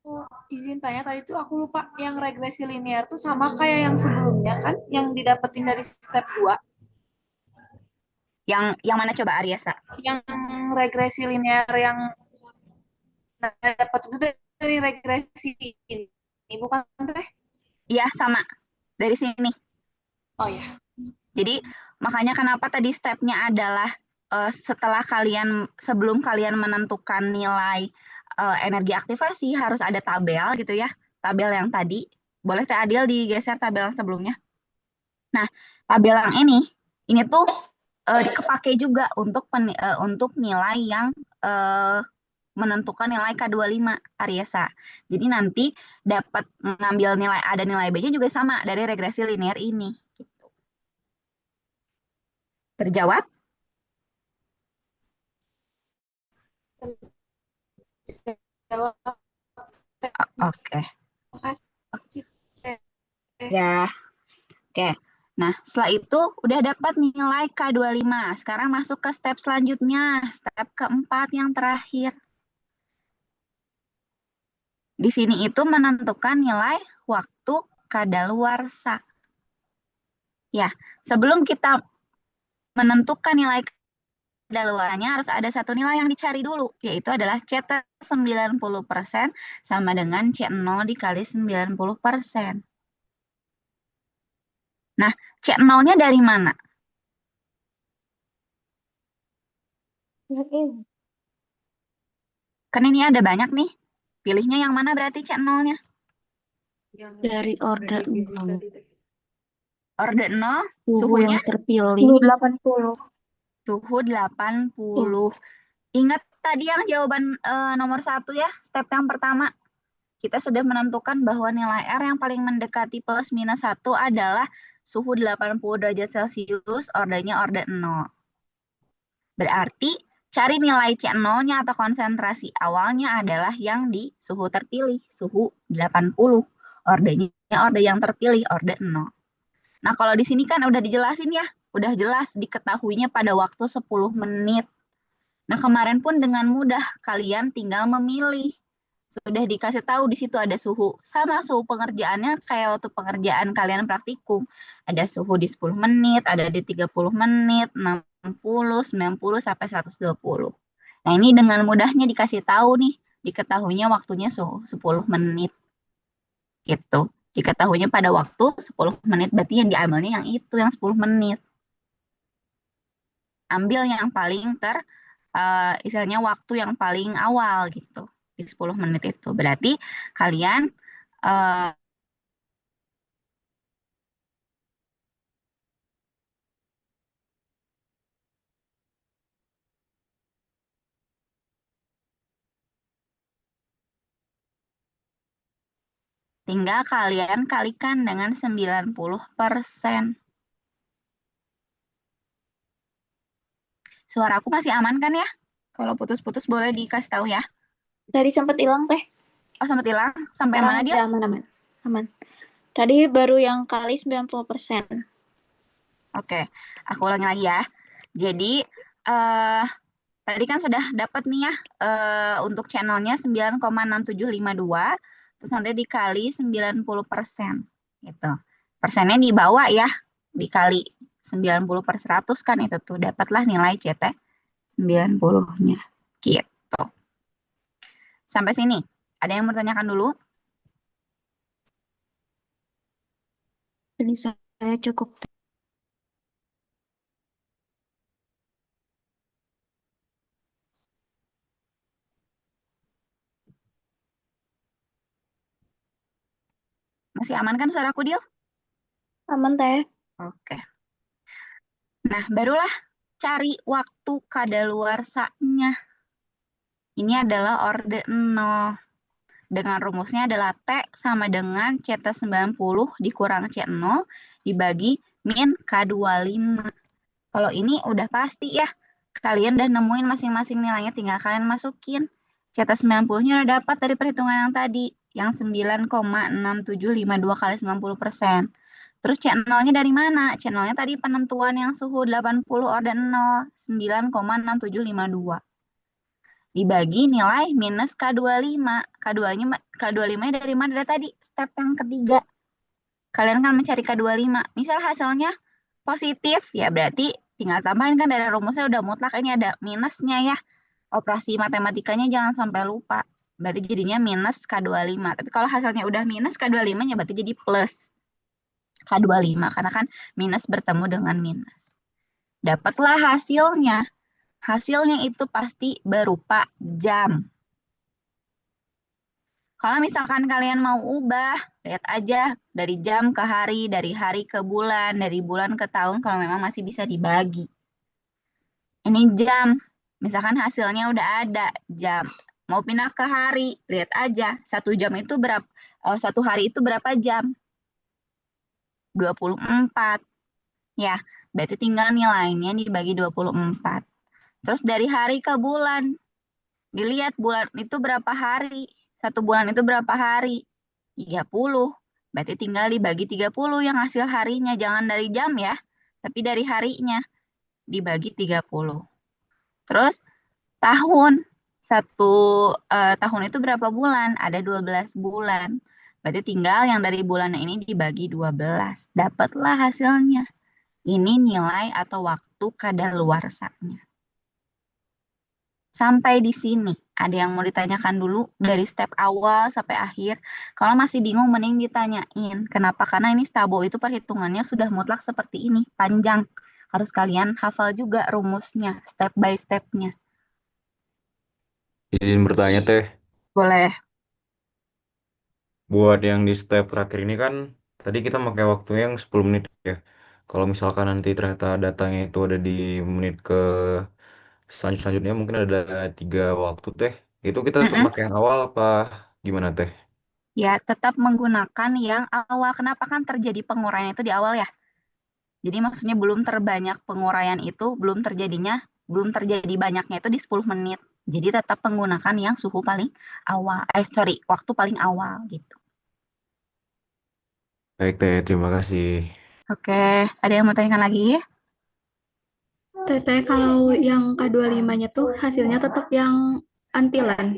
Oh, izin tanya, tadi tuh aku lupa, yang regresi linear tuh sama kayak yang sebelumnya kan, yang didapetin dari step 2. Yang mana coba Ariasa? Yang regresi linear yang dapat itu dari regresi ini, bukan teh? Iya, sama. Dari sini. Oh ya. Jadi makanya kenapa tadi stepnya adalah sebelum kalian menentukan nilai energi aktivasi harus ada tabel gitu ya. Tabel yang tadi. Boleh Teh Adil digeser tabel yang sebelumnya. Nah, tabel yang ini tuh kepake juga untuk nilai yang menentukan nilai K25 Ariesa. Jadi nanti dapat mengambil nilai A dan nilai B-nya juga sama dari regresi linear ini. Gitu. Terjawab? Oke. Makasih. Ya. Oke. Nah, setelah itu udah dapat nilai K25. Sekarang masuk ke step selanjutnya, step keempat yang terakhir. Di sini itu menentukan nilai waktu kadaluarsa. Ya, sebelum kita menentukan nilai kadaluarsanya harus ada satu nilai yang dicari dulu, yaitu adalah CT 90% sama dengan C0 dikali 90%. Nah, C0-nya dari mana? Kan ini ada banyak nih. Pilihnya yang mana berarti C0-nya? Dari order 0. Order 0, Suhu suhunya? yang terpilih. Suhu 80. Suhu 80. Ingat tadi yang jawaban nomor 1 ya, step yang pertama. Kita sudah menentukan bahwa nilai R yang paling mendekati plus minus 1 adalah suhu 80 derajat Celcius, ordernya order 0. Berarti cari nilai C0-nya atau konsentrasi awalnya adalah yang di suhu terpilih, suhu 80. Ordernya order yang terpilih, order 0. Nah, kalau di sini kan udah dijelasin ya, udah jelas diketahuinya pada waktu 10 menit. Nah, kemarin pun dengan mudah kalian tinggal memilih. Sudah dikasih tahu di situ ada suhu. Sama suhu pengerjaannya kayak waktu pengerjaan kalian praktikum. Ada suhu di 10 menit, ada di 30 menit, 60, 90, sampai 120. Nah, ini dengan mudahnya dikasih tahu nih, diketahuinya waktunya suhu 10 menit. Gitu. Diketahuinya pada waktu 10 menit, berarti yang diambilnya yang itu, yang 10 menit. Ambil yang paling istilahnya waktu yang paling awal gitu di 10 menit itu. Berarti kalian tinggal kalian kalikan dengan 90%. Suaraku masih aman kan ya? Kalau putus-putus boleh dikasih tahu ya. Tadi sempat hilang teh. Oh, sempat hilang? Sampai Sekarang mana dia? udah aman-aman. Aman. Tadi baru yang kali 90%. Oke, aku ulangi lagi ya. Jadi, tadi kan sudah dapat nih ya, untuk channelnya 9,6752, terus nanti dikali 90%, gitu. Persennya dibawa ya, dikali 90/100 kan itu tuh, dapatlah nilai CT 90-nya, gitu. Sampai sini, ada yang bertanyakan dulu? Ini saya cukup. Masih aman kan suaraku, Dil? Aman teh. Oke. Nah, barulah cari waktu kadaluarsanya. Ini adalah orde 0. Dengan rumusnya adalah T sama dengan CT90 dikurang C0 dibagi min K25. Kalau ini udah pasti ya. Kalian udah nemuin masing-masing nilainya, tinggal kalian masukin. CT90-nya udah dapat dari perhitungan yang tadi, yang 9,6752 kali 90%. Terus C0-nya dari mana? C0-nya tadi penentuan yang suhu 80 orde 0, 9,6752. Dibagi nilai minus K25. K25-nya dari mana? Dari tadi, step yang ketiga. Kalian kan mencari K25. Misal hasilnya positif, ya berarti tinggal tambahin kan dari rumusnya udah mutlak, ini ada minusnya ya. Operasi matematikanya jangan sampai lupa. Berarti jadinya minus K25. Tapi kalau hasilnya udah minus K25-nya berarti jadi plus K25. Karena kan minus bertemu dengan minus. Dapatlah hasilnya. Hasilnya itu pasti berupa jam. Kalau misalkan kalian mau ubah, lihat aja dari jam ke hari, dari hari ke bulan, dari bulan ke tahun, kalau memang masih bisa dibagi. Ini jam. Misalkan hasilnya udah ada jam. Mau pindah ke hari, lihat aja. 1 jam itu berapa? 1 hari itu berapa jam? 24. Ya, berarti tinggal nilainya dibagi 24. Terus dari hari ke bulan, dilihat bulan itu berapa hari. 1 bulan itu berapa hari? 30. Berarti tinggal dibagi 30 yang hasil harinya. Jangan dari jam ya, tapi dari harinya. Dibagi 30. Terus tahun. 1 tahun itu berapa bulan? Ada 12 bulan. Berarti tinggal yang dari bulan ini dibagi 12. Dapatlah hasilnya. Ini nilai atau waktu kadaluarsanya. Sampai di sini, ada yang mau ditanyakan dulu dari step awal sampai akhir. Kalau masih bingung, mending ditanyain. Kenapa? Karena ini Stabo itu perhitungannya sudah mutlak seperti ini, panjang. Harus kalian hafal juga rumusnya, step by step-nya. Izin bertanya teh, Boleh. buat yang di step terakhir ini kan, tadi kita pakai waktu yang 10 menit ya. Kalau misalkan nanti ternyata datanya itu ada di menit ke selanjutnya mungkin ada 3 waktu teh. Itu kita tetap pakai yang awal apa gimana teh? Ya, tetap menggunakan yang awal. Kenapa? Kan terjadi penguraian itu di awal ya. Jadi maksudnya belum terbanyak penguraian itu, belum terjadi banyaknya itu di 10 menit. Jadi tetap menggunakan yang suhu paling awal. Waktu paling awal gitu. Baik teh, terima kasih. Oke, ada yang mau tanyakan lagi? Teteh, kalau yang K25-nya tuh hasilnya tetap yang antilan.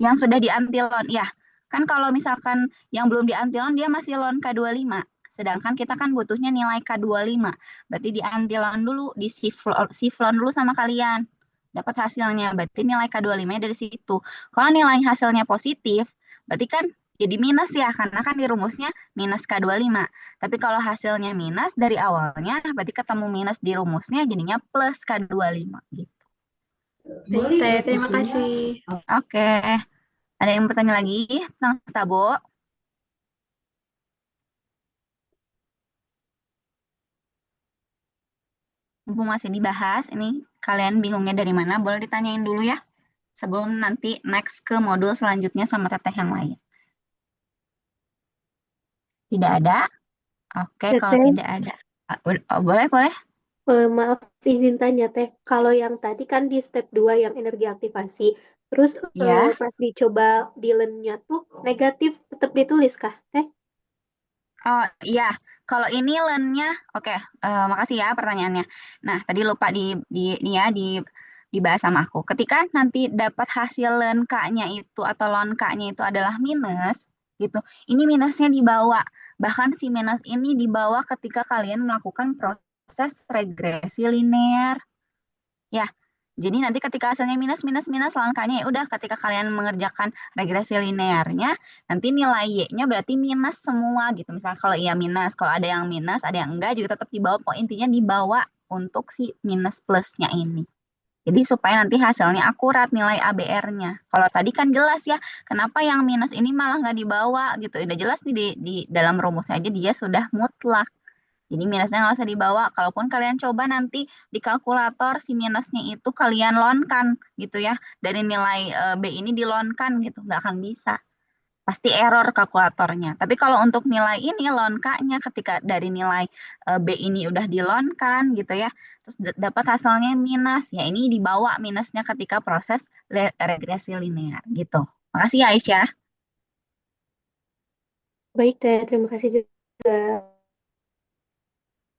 Yang sudah diantilon, ya. Kan kalau misalkan yang belum diantilon, dia masih lon K25. Sedangkan kita kan butuhnya nilai K25. Berarti diantilon dulu, di siflon dulu sama kalian. Dapat hasilnya, berarti nilai K25-nya dari situ. Kalau nilai hasilnya positif, berarti kan jadi minus ya, karena kan di rumusnya minus K25. Tapi kalau hasilnya minus dari awalnya, berarti ketemu minus di rumusnya, jadinya plus K25 gitu. Baik, Teh. Terima kasih. Oke. Ada yang bertanya lagi tentang Stabo? Mumpung masih dibahas, ini kalian bingungnya dari mana? Boleh ditanyain dulu ya, sebelum nanti next ke modul selanjutnya sama teteh yang lain. Tidak ada? Oke, kalau Teteh, tidak ada. Boleh, boleh. maaf izin tanya Teh. Kalau yang tadi kan di step 2 yang energi aktivasi, terus Ya. pas dicoba di LEN-nya tuh negatif tetap ditulis kah, Teh? Oh iya, kalau ini LEN-nya, oke, makasih ya pertanyaannya. Nah, tadi lupa dibahas sama aku. Ketika nanti dapat hasil LEN K-nya itu atau LON K-nya itu adalah minus, gitu. Ini minusnya dibawa. Bahkan si minus ini dibawa ketika kalian melakukan proses regresi linear. Ya, jadi nanti ketika hasilnya minus, minus, minus, langkahnya ya udah ketika kalian mengerjakan regresi linearnya, nanti nilai Y-nya berarti minus semua gitu. Misalnya kalau iya minus, kalau ada yang minus, ada yang enggak juga tetap dibawa, intinya dibawa untuk si minus plusnya ini. Jadi supaya nanti hasilnya akurat nilai ABR-nya. Kalau tadi kan jelas ya, kenapa yang minus ini malah nggak dibawa gitu. Udah jelas nih di dalam rumusnya aja dia sudah mutlak. Jadi minusnya nggak usah dibawa. Kalaupun kalian coba nanti di kalkulator si minusnya itu kalian lonkan gitu ya. Dari nilai B ini dilonkan gitu. Nggak akan bisa. Pasti error kalkulatornya. Tapi kalau untuk nilai ini lonkanya ketika dari nilai B ini udah dilonkan gitu ya. Terus dapat hasilnya minus. Ya ini dibawa minusnya ketika proses regresi linear gitu. Makasih ya Aisyah. Baik, Teh. Terima kasih juga.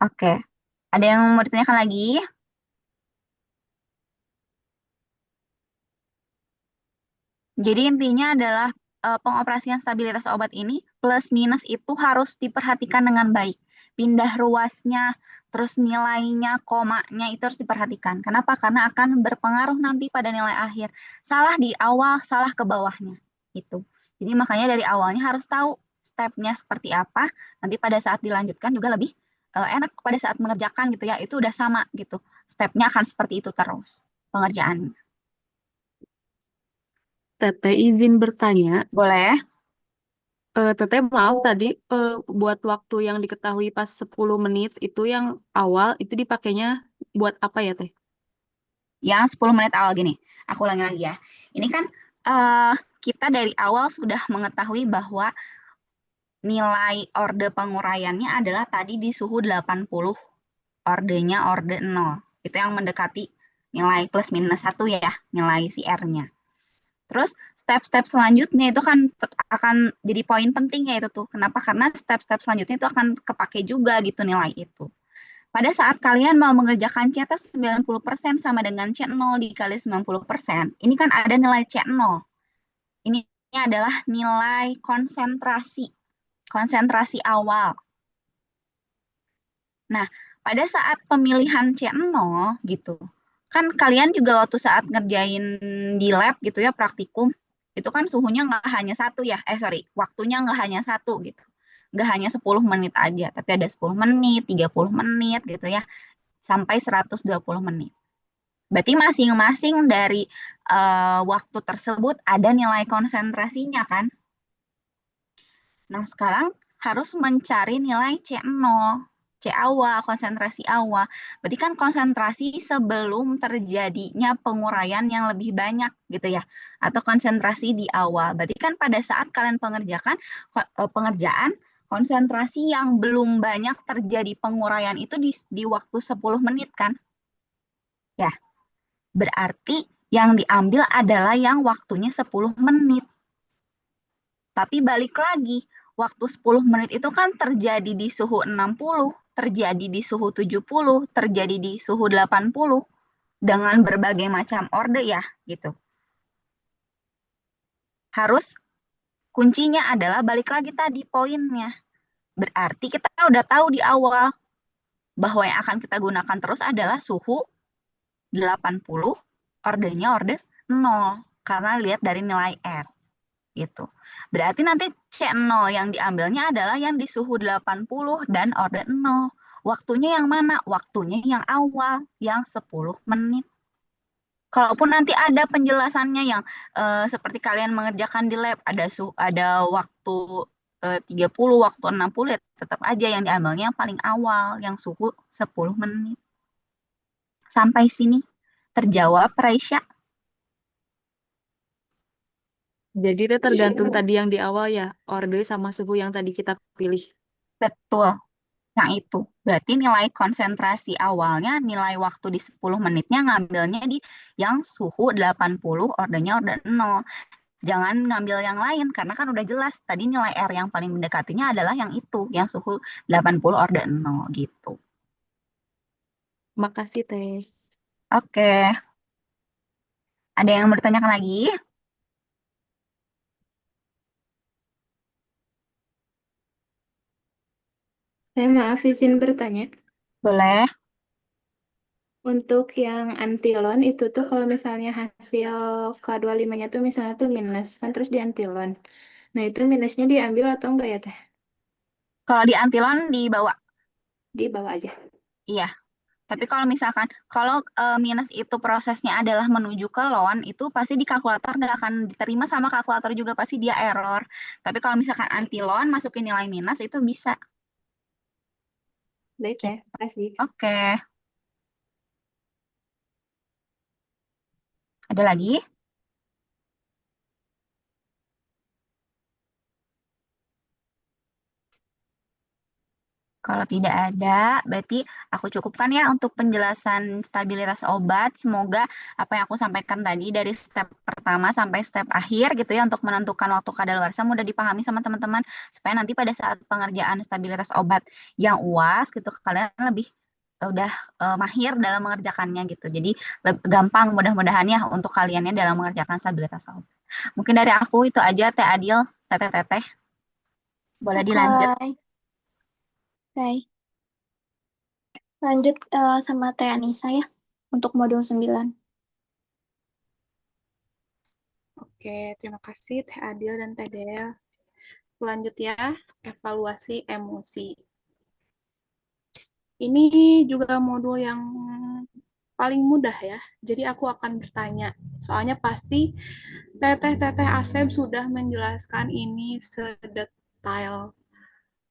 Oke. Ada yang mau ditanyakan lagi? Jadi intinya adalah pengoperasian stabilitas obat ini plus minus itu harus diperhatikan dengan baik. Pindah ruasnya, terus nilainya, komanya itu harus diperhatikan. Kenapa? Karena akan berpengaruh nanti pada nilai akhir. Salah di awal, salah ke bawahnya. Itu. Jadi makanya dari awalnya harus tahu stepnya seperti apa. Nanti pada saat dilanjutkan juga lebih enak pada saat mengerjakan gitu ya. Itu udah sama gitu. Stepnya akan seperti itu terus pengerjaannya. Teteh izin bertanya. Boleh. Teteh maaf tadi buat waktu yang diketahui pas 10 menit itu yang awal itu dipakainya buat apa ya Teh? Yang 10 menit awal gini, aku ulangi lagi ya. Ini kan kita dari awal sudah mengetahui bahwa nilai orde penguraiannya adalah tadi di suhu 80, ordenya orde 0. Itu yang mendekati nilai plus minus 1 ya, nilai si R-nya. Terus step-step selanjutnya itu akan jadi poin pentingnya itu tuh. Kenapa? Karena step-step selanjutnya itu akan kepake juga gitu nilai itu. Pada saat kalian mau mengerjakan C tes 90% sama dengan C0 dikali 90%, ini kan ada nilai C0. Ini adalah nilai konsentrasi awal. Nah, pada saat pemilihan C0 gitu, kan kalian juga waktu saat ngerjain di lab gitu ya, praktikum, itu kan suhunya nggak hanya satu ya, waktunya nggak hanya satu gitu. Nggak hanya 10 menit aja, tapi ada 10 menit, 30 menit gitu ya, sampai 120 menit. Berarti masing-masing dari waktu tersebut ada nilai konsentrasinya kan? Nah, sekarang harus mencari nilai C0. C awal, konsentrasi awal. Berarti kan konsentrasi sebelum terjadinya penguraian yang lebih banyak gitu ya. Atau konsentrasi di awal. Berarti kan pada saat kalian pengerjaan, konsentrasi yang belum banyak terjadi penguraian itu di waktu 10 menit kan. Ya, berarti yang diambil adalah yang waktunya 10 menit. Tapi balik lagi, waktu 10 menit itu kan terjadi di suhu 60, terjadi di suhu 70, terjadi di suhu 80, dengan berbagai macam orde ya, gitu. Harus kuncinya adalah balik lagi tadi poinnya. Berarti kita udah tahu di awal bahwa yang akan kita gunakan terus adalah suhu 80, ordenya orde 0, karena lihat dari nilai R. Gitu. Berarti nanti C0 yang diambilnya adalah yang di suhu 80 dan orde 0. Waktunya yang mana? Waktunya yang awal, yang 10 menit. Kalaupun nanti ada penjelasannya yang seperti kalian mengerjakan di lab, ada waktu 30, waktu 60, ya tetap aja yang diambilnya yang paling awal, yang suhu 10 menit. Sampai sini terjawab, Raisya? Jadi itu tergantung tadi yang di awal ya, order sama suhu yang tadi kita pilih. Betul. Yang itu. Berarti nilai konsentrasi awalnya, nilai waktu di 10 menitnya ngambilnya di yang suhu 80, ordernya order 0. Jangan ngambil yang lain, karena kan udah jelas. Tadi nilai R yang paling mendekatinya adalah yang itu, yang suhu 80, order 0 gitu. Makasih, Teh. Oke. Ada yang mau ditanyakan lagi? Saya maaf izin bertanya. Boleh. Untuk yang antilon itu tuh kalau misalnya hasil K25-nya tuh misalnya tuh minus, kan terus di antilon. Nah itu minusnya diambil atau enggak ya Teh? Kalau di antilon dibawa. Dibawa aja. Iya. Tapi kalau misalkan, kalau minus itu prosesnya adalah menuju ke lon, itu pasti di kalkulator nggak akan diterima sama kalkulator juga, pasti dia error. Tapi kalau misalkan anti-lon, masukin nilai minus, itu bisa. Baik Teh, makasih. Oke. Ada lagi? Kalau tidak ada, berarti aku cukupkan ya untuk penjelasan stabilitas obat. Semoga apa yang aku sampaikan tadi dari step pertama sampai step akhir gitu ya untuk menentukan waktu kadaluarsa mudah dipahami sama teman-teman supaya nanti pada saat pengerjaan stabilitas obat yang UAS gitu kalian lebih udah mahir dalam mengerjakannya gitu. Jadi gampang mudah-mudahan ya untuk kaliannya dalam mengerjakan stabilitas obat. Mungkin dari aku itu aja, Teh Adil, Teteh. Boleh dilanjut. Oke. Lanjut sama Teh Anissa ya untuk modul 9. Oke, terima kasih Teh Adil dan Teh Del. Lanjut ya, evaluasi emosi. Ini juga modul yang paling mudah ya. Jadi aku akan bertanya. Soalnya pasti Teteh Asep sudah menjelaskan ini sedetail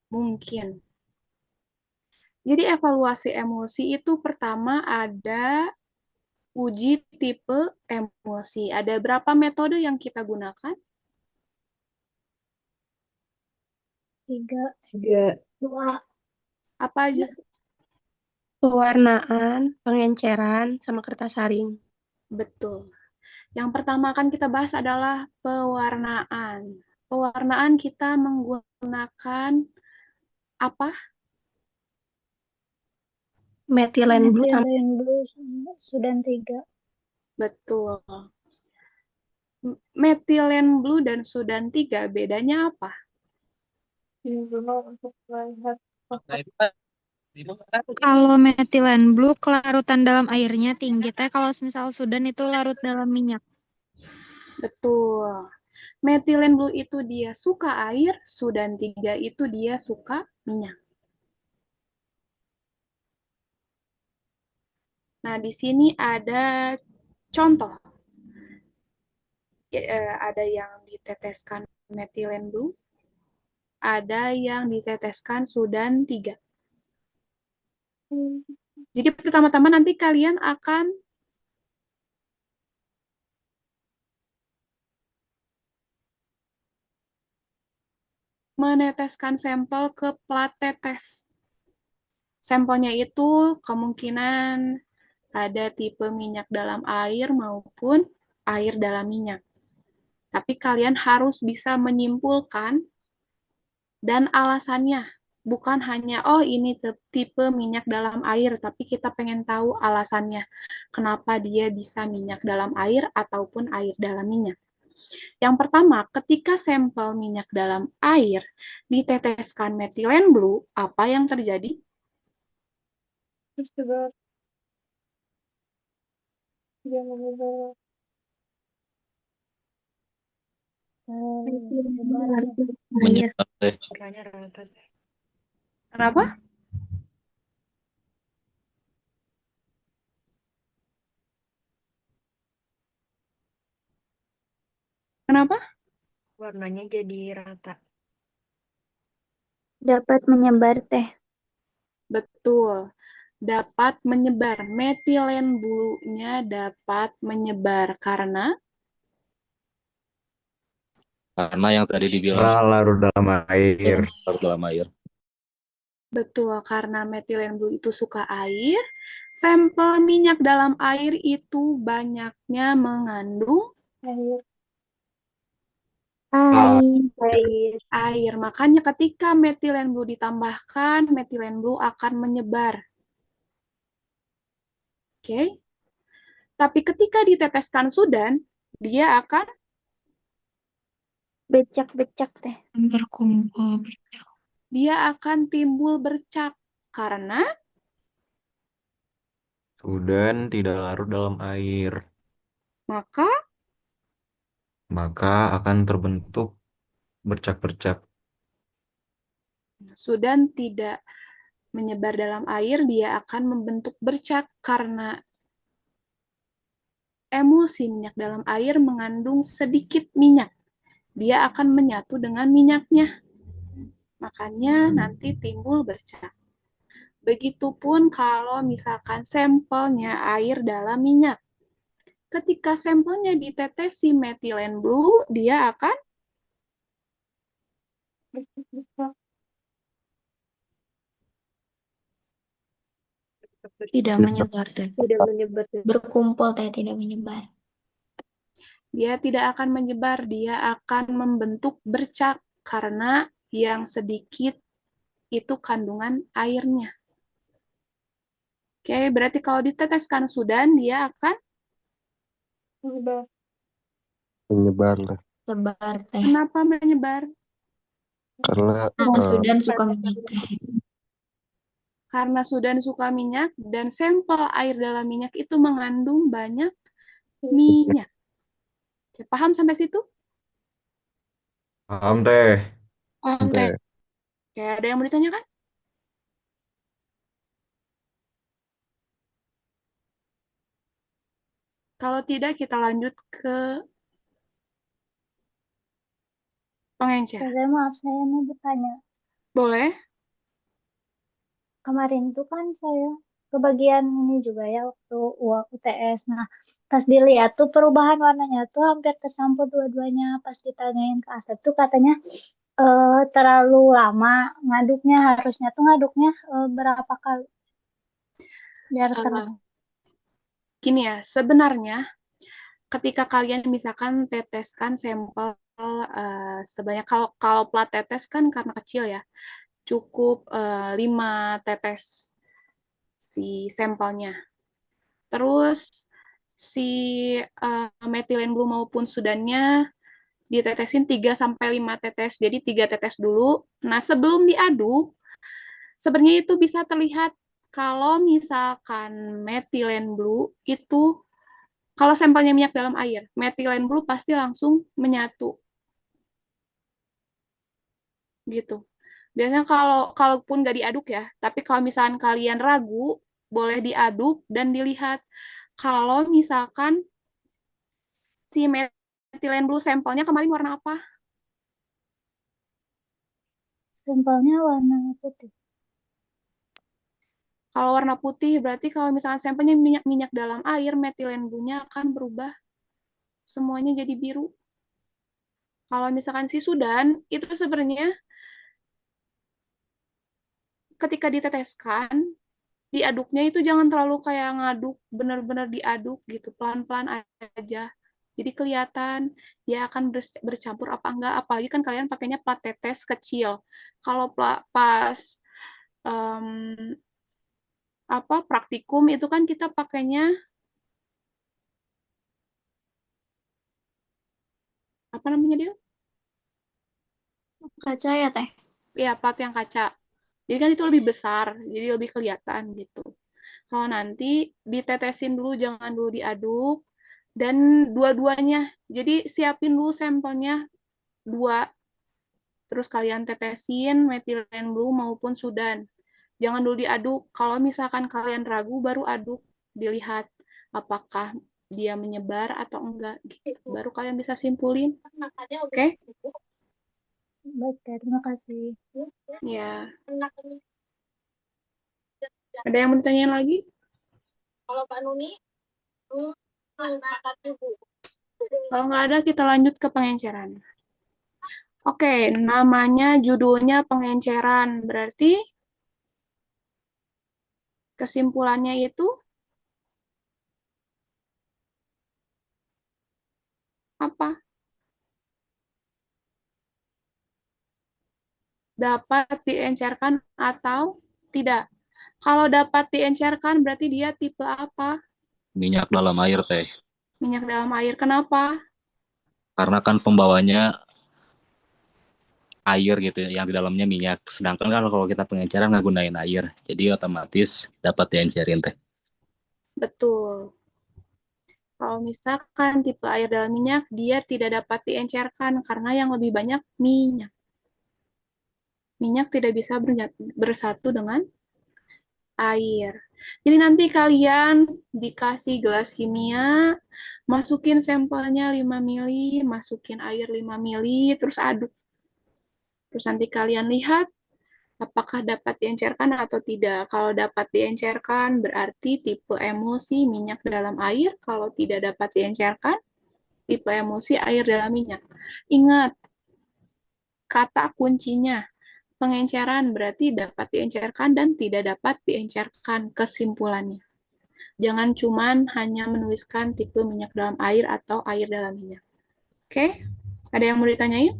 mungkin. Jadi evaluasi emosi itu pertama ada uji tipe emosi. Ada berapa metode yang kita gunakan? 3. 2. Apa aja? Pewarnaan, pengenceran, sama kertas saring. Betul. Yang pertama akan kita bahas adalah pewarnaan. Pewarnaan kita menggunakan apa? Metilen blue sama Metilen blue sama Sudan 3. Betul. Metilen blue dan Sudan 3 bedanya apa? Kalau metilen blue kelarutan dalam airnya tinggi teh, kalau misal Sudan itu larut dalam minyak. Betul. Metilen blue itu dia suka air, Sudan 3 itu dia suka minyak. Nah, di sini ada contoh. Ada yang diteteskan metilen blue, ada yang diteteskan Sudan 3. Jadi pertama-tama nanti kalian akan meneteskan sampel ke plat tetes. Sampelnya itu kemungkinan ada tipe minyak dalam air maupun air dalam minyak. Tapi kalian harus bisa menyimpulkan dan alasannya. Bukan hanya, oh ini tipe minyak dalam air, tapi kita pengen tahu alasannya. Kenapa dia bisa minyak dalam air ataupun air dalam minyak. Yang pertama, ketika sampel minyak dalam air diteteskan metilen blue, apa yang terjadi? Menyebar deh. Kenapa? Kenapa? Warnanya jadi rata. Dapat menyebar teh. Betul. Dapat menyebar. Metilen blue-nya dapat menyebar karena yang tadi dibilang larut dalam air. larut dalam air. betul, karena metilen blue itu suka air. Sampel minyak dalam air itu banyaknya mengandung air. Makanya ketika metilen blue ditambahkan, metilen blue akan menyebar. Oke. Tapi ketika diteteskan sudan, dia akan Becak-becak teh. Berkumpul. dia akan timbul bercak karena Sudan tidak larut dalam air, maka akan terbentuk bercak-bercak. sudan tidak menyebar dalam air, dia akan membentuk bercak karena emulsi minyak dalam air mengandung sedikit minyak. Dia akan menyatu dengan minyaknya. Makanya nanti timbul bercak. Begitupun kalau misalkan sampelnya air dalam minyak. Ketika sampelnya ditetesi metilen blue, dia akan Tidak menyebar teh. Tidak menyebar. Berkumpul teh, tidak menyebar. dia tidak akan menyebar, dia akan membentuk bercak karena yang sedikit itu kandungan airnya. Oke, berarti kalau diteteskan sudan, dia akan Menyebar lah. Sebar teh. kenapa menyebar? Karena Sudan suka minyak teh. Karena sudan suka minyak dan sampel air dalam minyak itu mengandung banyak minyak. Oke, paham sampai situ? Paham teh. Paham teh. Oke, ada yang mau ditanyakan? Kalau tidak, kita lanjut ke pengencer. Maaf, saya mau bertanya. Boleh? Kemarin tuh kan saya ke bagian ini juga ya waktu UTS. Nah, pas dilihat tuh perubahan warnanya tuh hampir kecampur dua-duanya. Pas ditanyain ke Asep tuh katanya terlalu lama ngaduknya, harusnya tuh ngaduknya berapa kali biar terang. Gini ya, sebenarnya ketika kalian misalkan teteskan sampel sebanyak kalau plat tetes kan karena kecil ya, cukup 5 tetes si sampelnya. Terus si metilen blue maupun sudannya ditetesin 3-5 tetes. Jadi 3 tetes dulu. Nah, sebelum diaduk, sebenarnya itu bisa terlihat kalau misalkan metilen blue itu, kalau sampelnya minyak dalam air, metilen blue pasti langsung menyatu. Gitu. Biasanya kalaupun nggak diaduk ya, tapi kalau misalkan kalian ragu, boleh diaduk dan dilihat. Kalau misalkan si metilen blue sampelnya kemarin warna apa? Sampelnya warna putih. Kalau warna putih, berarti kalau misalkan sampelnya minyak dalam air, metilen blue-nya akan berubah. Semuanya jadi biru. Kalau misalkan si sudan, itu sebenarnya ketika diteteskan, diaduknya itu jangan terlalu kayak ngaduk, benar-benar diaduk gitu, pelan-pelan aja. Jadi kelihatan dia akan bercampur apa enggak, apalagi kan kalian pakainya plat tetes kecil. Kalau pas praktikum itu kan kita pakainya apa namanya dia? Kaca ya teh? Ya, plat yang kaca. Jadi kan itu lebih besar, jadi lebih kelihatan gitu. Kalau nanti ditetesin dulu, jangan dulu diaduk, dan dua-duanya. Jadi siapin dulu sampelnya 2, terus kalian tetesin metilen blue maupun sudan. Jangan dulu diaduk. Kalau misalkan kalian ragu, baru aduk, dilihat apakah dia menyebar atau enggak gitu. Baru kalian bisa simpulin. Oke? Baik, terima kasih. Ya. Ada yang mau ditanyain lagi? Kalau nggak ada, kita lanjut ke pengenceran. Oke, namanya judulnya pengenceran. Berarti kesimpulannya itu apa? Dapat diencerkan atau tidak. Kalau dapat diencerkan berarti dia tipe apa? Minyak dalam air, Teh. Minyak dalam air. Kenapa? Karena kan pembawanya air gitu, yang di dalamnya minyak. Sedangkan kan kalau kita pengenceran nggak gunain air, jadi otomatis dapat diencerin, Teh. Betul. Kalau misalkan tipe air dalam minyak, dia tidak dapat diencerkan karena yang lebih banyak minyak. Minyak tidak bisa bersatu dengan air. Jadi nanti kalian dikasih gelas kimia, masukin sampelnya 5 mili, masukin air 5 mili, terus aduk. Terus nanti kalian lihat apakah dapat diencerkan atau tidak. Kalau dapat diencerkan berarti tipe emulsi minyak dalam air. Kalau tidak dapat diencerkan, tipe emulsi air dalam minyak. Ingat, kata kuncinya pengenceran berarti dapat diencerkan dan tidak dapat diencerkan kesimpulannya. Jangan cuman hanya menuliskan tipe minyak dalam air atau air dalam minyak. Oke? Ada yang mau ditanyain?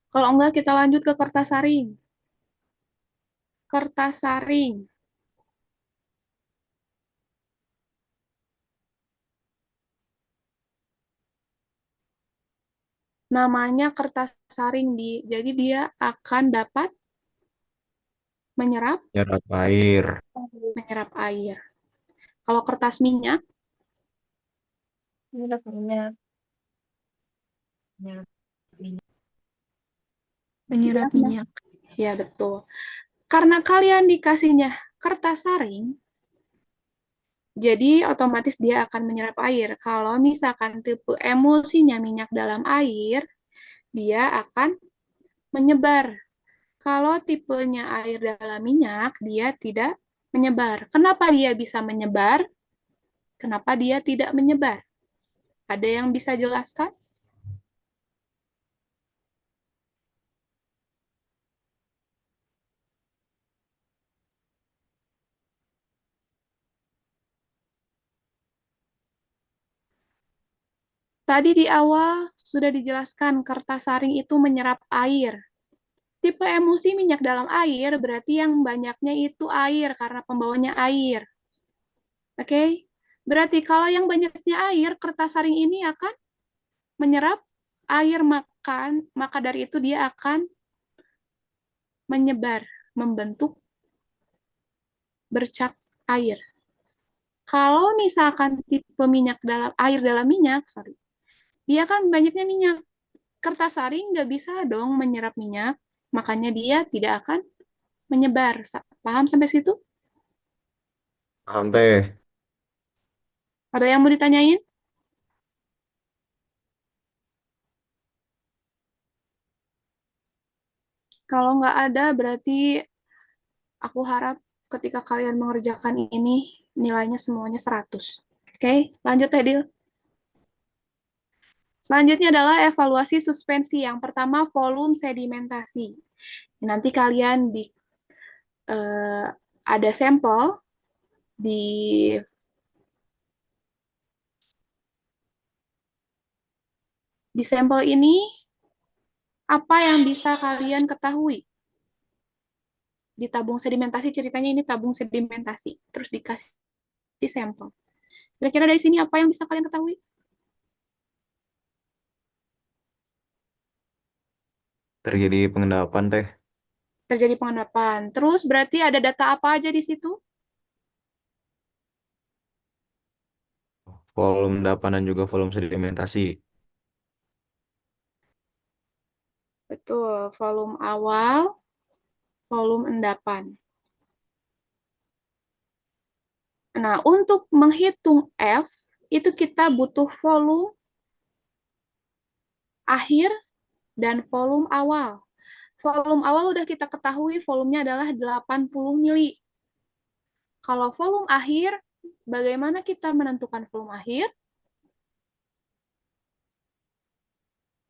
Kalau enggak, kita lanjut ke kertas saring. Kertas saring. Namanya kertas saring, jadi dia akan dapat menyerap air. menyerap air. Kalau kertas minyak, Menyerap minyak. Menyerap minyak. ya betul. Karena kalian dikasihnya kertas saring, jadi otomatis dia akan menyerap air. Kalau misalkan tipe emulsinya minyak dalam air, dia akan menyebar. Kalau tipenya air dalam minyak, dia tidak menyebar. Kenapa dia bisa menyebar? Kenapa dia tidak menyebar? Ada yang bisa jelaskan? Tadi di awal sudah dijelaskan kertas saring itu menyerap air. Tipe emulsi minyak dalam air berarti yang banyaknya itu air karena pembawanya air. Oke? Berarti kalau yang banyaknya air, kertas saring ini akan menyerap air makan, maka dari itu dia akan menyebar, membentuk bercak air. Kalau misalkan tipe minyak dalam air dalam minyak, dia kan banyaknya minyak. Kertas saring nggak bisa dong menyerap minyak, makanya dia tidak akan menyebar. Paham sampai situ? Paham, Teh. Ada yang mau ditanyain? Kalau nggak ada, berarti aku harap ketika kalian mengerjakan ini, nilainya semuanya 100. Oke, lanjut Edil. Selanjutnya adalah evaluasi suspensi. Yang pertama, volume sedimentasi. Nanti kalian ada sampel di sampel ini apa yang bisa kalian ketahui? Di tabung sedimentasi ceritanya ini tabung sedimentasi, terus dikasih sampel. Kira-kira dari sini apa yang bisa kalian ketahui? Terjadi pengendapan, Teh. Terjadi pengendapan. Terus berarti ada data apa aja di situ? Volume endapan dan juga volume sedimentasi. Betul, volume awal, volume endapan. Nah, untuk menghitung F, itu kita butuh volume akhir dan volume awal. Volume awal udah kita ketahui volumenya adalah 80 mili. Kalau volume akhir, bagaimana kita menentukan volume akhir?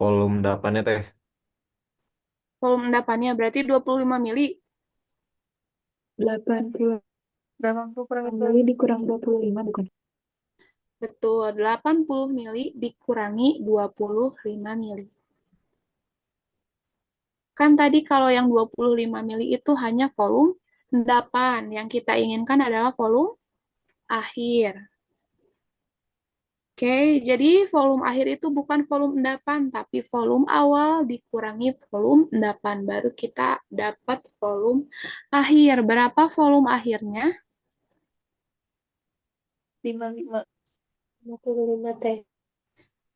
Volume endapannya teh. Volume endapannya berarti 25 mili. 80 mili dikurang 25 bukan? Betul, 80 mili dikurangi 25 mili. Kan tadi kalau yang 25 mili itu hanya volume endapan. Yang kita inginkan adalah volume akhir. Oke, jadi volume akhir itu bukan volume endapan, tapi volume awal dikurangi volume endapan. Baru kita dapat volume akhir. Berapa volume akhirnya? 55 teh.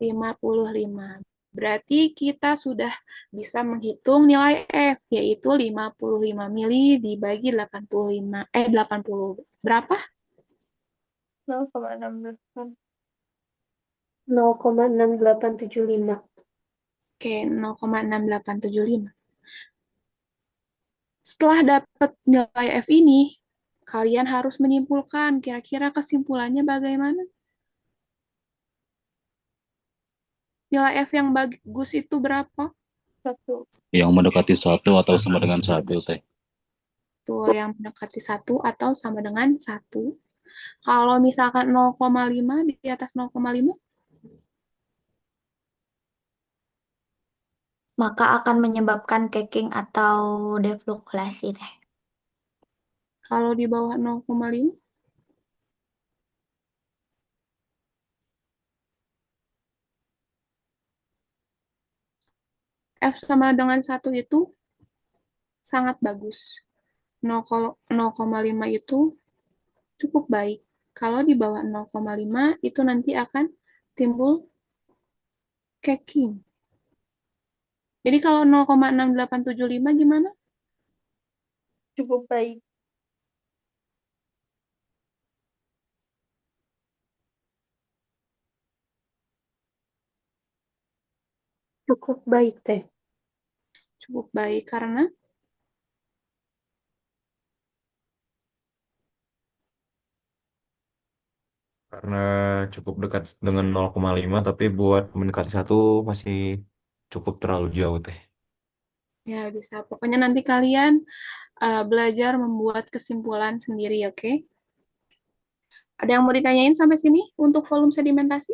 55. Berarti kita sudah bisa menghitung nilai F, yaitu 55 mili dibagi 80. Berapa? 0,68. 0,6875. Oke, 0,6875. Setelah dapat nilai F ini, kalian harus menyimpulkan kira-kira kesimpulannya bagaimana? Nilai F yang bagus itu berapa? 1. Yang mendekati 1 atau sama dengan 1 teh. Tuh, yang mendekati 1 atau sama dengan 1. Kalau misalkan 0,5 di atas 0,5, maka akan menyebabkan caking atau defluktuasi deh. kalau di bawah 0,5, F sama dengan 1 itu sangat bagus. 0,5 itu cukup baik. Kalau di bawah 0,5 itu nanti akan timbul caking. Jadi kalau 0,6875 gimana? Cukup baik. Cukup baik teh. Cukup baik karena cukup dekat dengan 0,5 tapi buat mendekati 1 masih cukup terlalu jauh teh. ya bisa. Pokoknya nanti kalian belajar membuat kesimpulan sendiri, oke? Ada yang mau ditanyain sampai sini untuk volume sedimentasi?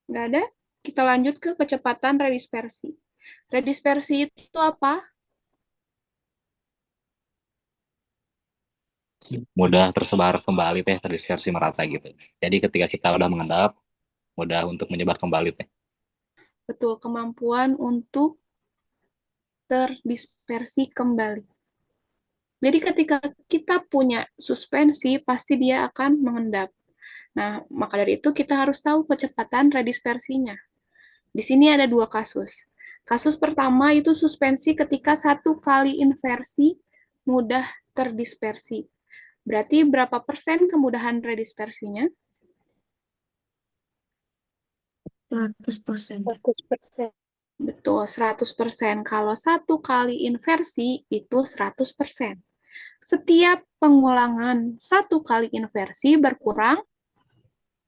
Nggak ada? Kita lanjut ke kecepatan redispersi. Redispersi itu apa? Mudah tersebar kembali teh, terdispersi merata gitu. Jadi ketika kita udah mengendap, mudah untuk menyebar kembali teh. Betul, kemampuan untuk terdispersi kembali. Jadi ketika kita punya suspensi, pasti dia akan mengendap. Nah, maka dari itu kita harus tahu kecepatan redispersinya. Di sini ada dua kasus. Kasus pertama itu suspensi ketika 1 kali inversi mudah terdispersi. Berarti berapa persen kemudahan redispersinya? 100%. 100%. Betul, 100%. Kalau 1 kali inversi itu 100%. Setiap pengulangan 1 kali inversi berkurang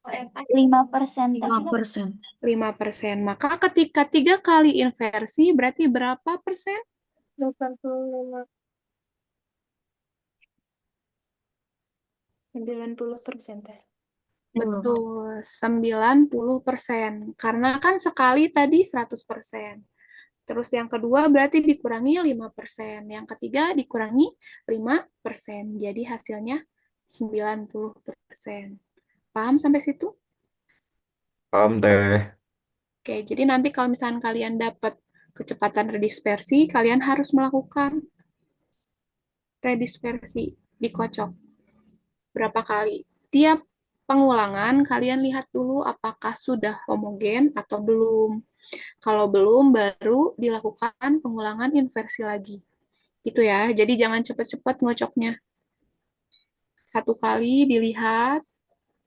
5%. 5%. Maka ketika 3 kali inversi berarti berapa persen? 85. 90% teh. Betul, 90%. Karena kan sekali tadi 100%. Terus yang kedua berarti dikurangi 5%. Yang ketiga dikurangi 5%. Jadi hasilnya 90%. Paham sampai situ? Paham teh. Oke, jadi nanti kalau misalnya kalian dapat kecepatan redispersi, kalian harus melakukan redispersi, dikocok. Berapa kali? Tiap pengulangan, kalian lihat dulu apakah sudah homogen atau belum. Kalau belum, baru dilakukan pengulangan inversi lagi. Gitu ya, jadi jangan cepat-cepat ngocoknya. Satu kali dilihat,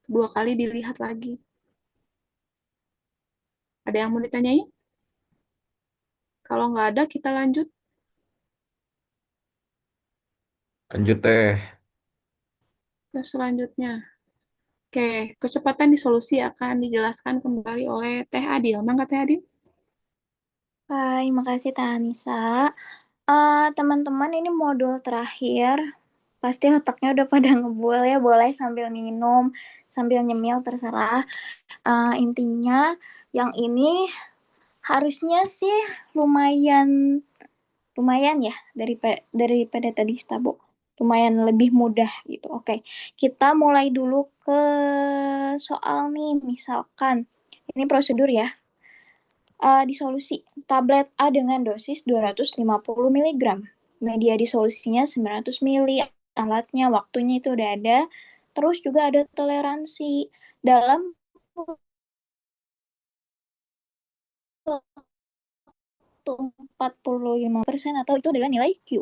dua kali dilihat lagi. Ada yang mau ditanyain? Kalau nggak ada, kita lanjut. Lanjut teh. Ke selanjutnya. Oke, kecepatan disolusi akan dijelaskan kembali oleh Teh Adil. Mangga Teh Adil. Hai, makasih Teh Anissa. Teman-teman, ini modul terakhir. Pasti otaknya udah pada ngebul ya, boleh sambil minum, sambil nyemil, terserah. Intinya, yang ini harusnya sih lumayan ya daripada tadi Stabo. Lumayan lebih mudah gitu. Oke, kita mulai dulu ke soal nih. Misalkan, ini prosedur ya. Disolusi tablet A dengan dosis 250 mg. Media disolusinya 900 ml. Alatnya, waktunya itu udah ada. Terus juga ada toleransi dalam 45% atau itu adalah nilai Q.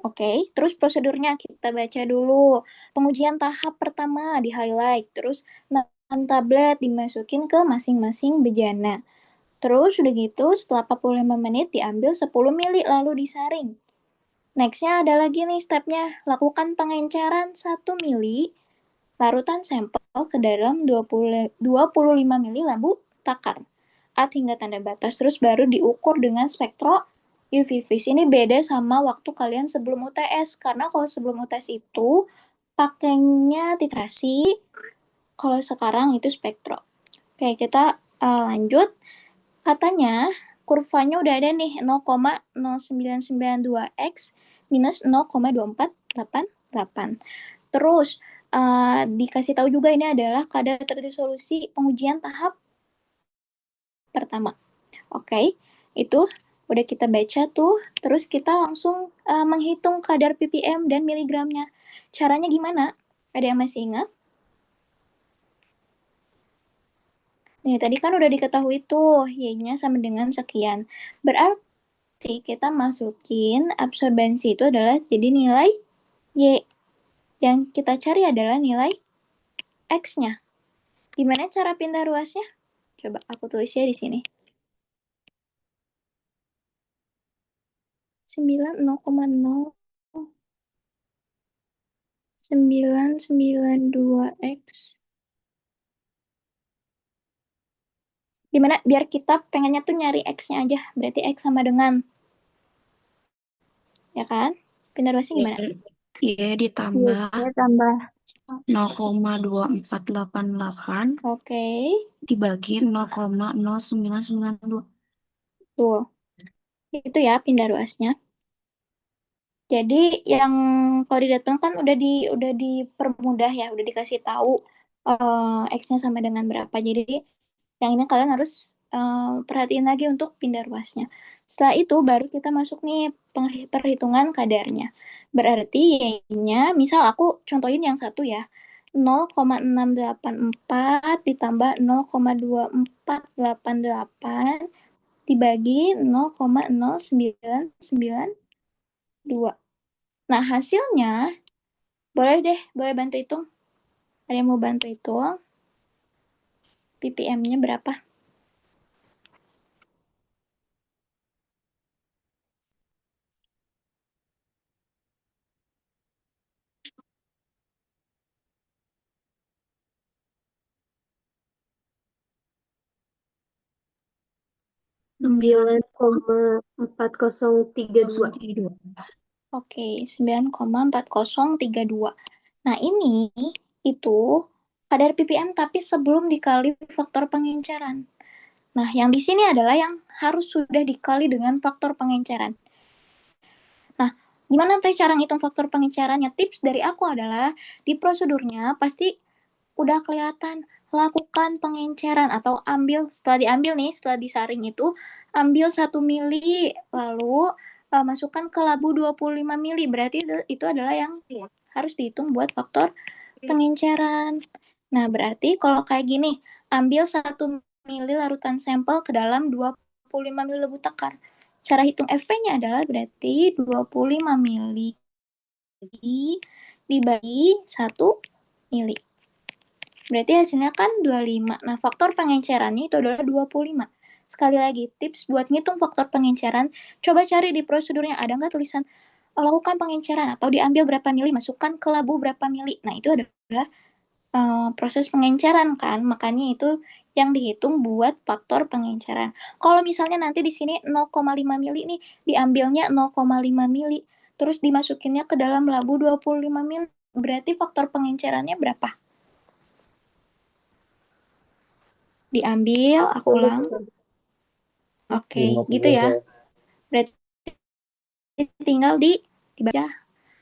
Oke, terus prosedurnya kita baca dulu. Pengujian tahap pertama di-highlight, terus 6 tablet dimasukin ke masing-masing bejana. Terus udah gitu setelah 45 menit diambil 10 mili lalu disaring. Nextnya ada lagi nih stepnya, lakukan pengenceran 1 mili larutan sampel ke dalam 25 mili lampu takar. Add hingga tanda batas, terus baru diukur dengan spektro UV vis. Ini beda sama waktu kalian sebelum UTS, karena kalau sebelum UTS itu pakainya titrasi, kalau sekarang itu spektro. Oke, kita lanjut. Katanya kurvanya udah ada nih 0,0992x minus 0,2488. Terus dikasih tahu juga ini adalah kadar terdisolusi pengujian tahap pertama. Oke, itu udah kita baca tuh. Terus kita langsung menghitung kadar ppm dan miligramnya. Caranya gimana? Ada yang masih ingat? Nih, tadi kan udah diketahui tuh, Y-nya sama dengan sekian. Berarti kita masukin absorbensi itu adalah jadi nilai Y. Yang kita cari adalah nilai X-nya. Gimana cara pindah ruasnya? Coba aku tulisnya di sini. 9,0992X. Dimana biar kita pengennya tuh nyari X-nya aja. Berarti X sama dengan. Ya kan? Pindah ruasnya gimana? Y ditambah Y tambah 0,2488 Oke. dibagi 0,0992. Tuh. Itu ya pindah ruasnya. Jadi yang kalau di Datang kan udah dipermudah ya, udah dikasih tahu X-nya sama dengan berapa. Jadi yang ini kalian harus perhatiin lagi untuk pindah ruasnya. Setelah itu baru kita masuk nih perhitungan kadarnya. Berarti Y-nya, misal aku contohin yang satu ya, 0,684 ditambah 0,2488 dibagi 0,0992. Nah, hasilnya boleh bantu hitung. Ada yang mau bantu hitung? ppm-nya berapa? Sembilan 9,4032. Oke, 9,4032. Nah, ini itu kadar ppm tapi sebelum dikali faktor pengenceran. Nah, yang di sini adalah yang harus sudah dikali dengan faktor pengenceran. Nah, gimana teh cara ngitung faktor pengencerannya? Tips dari aku adalah di prosedurnya pasti udah kelihatan, lakukan pengenceran atau setelah disaring itu ambil 1 mili lalu masukkan ke labu 25 mili. Berarti itu adalah yang harus dihitung buat faktor pengenceran. Nah, berarti kalau kayak gini, ambil 1 mili larutan sampel ke dalam 25 25 mili lebu takar. Cara hitung FP-nya adalah berarti 25 mili dibagi 1 mili. Berarti hasilnya kan 25. Nah, faktor pengencerannya itu adalah 25. Sekali lagi, tips buat ngitung faktor pengenceran, coba cari di prosedurnya ada nggak tulisan lakukan pengenceran atau diambil berapa mili, masukkan ke labu berapa mili. Nah, itu adalah proses pengenceran kan, makanya itu yang dihitung buat faktor pengenceran. Kalau misalnya nanti di sini 0,5 mili nih, diambilnya 0,5 mili, terus dimasukinnya ke dalam labu 25 mili, berarti faktor pengencerannya berapa? Diambil, aku ulang. Oke, gitu ya. Berarti tinggal dibaca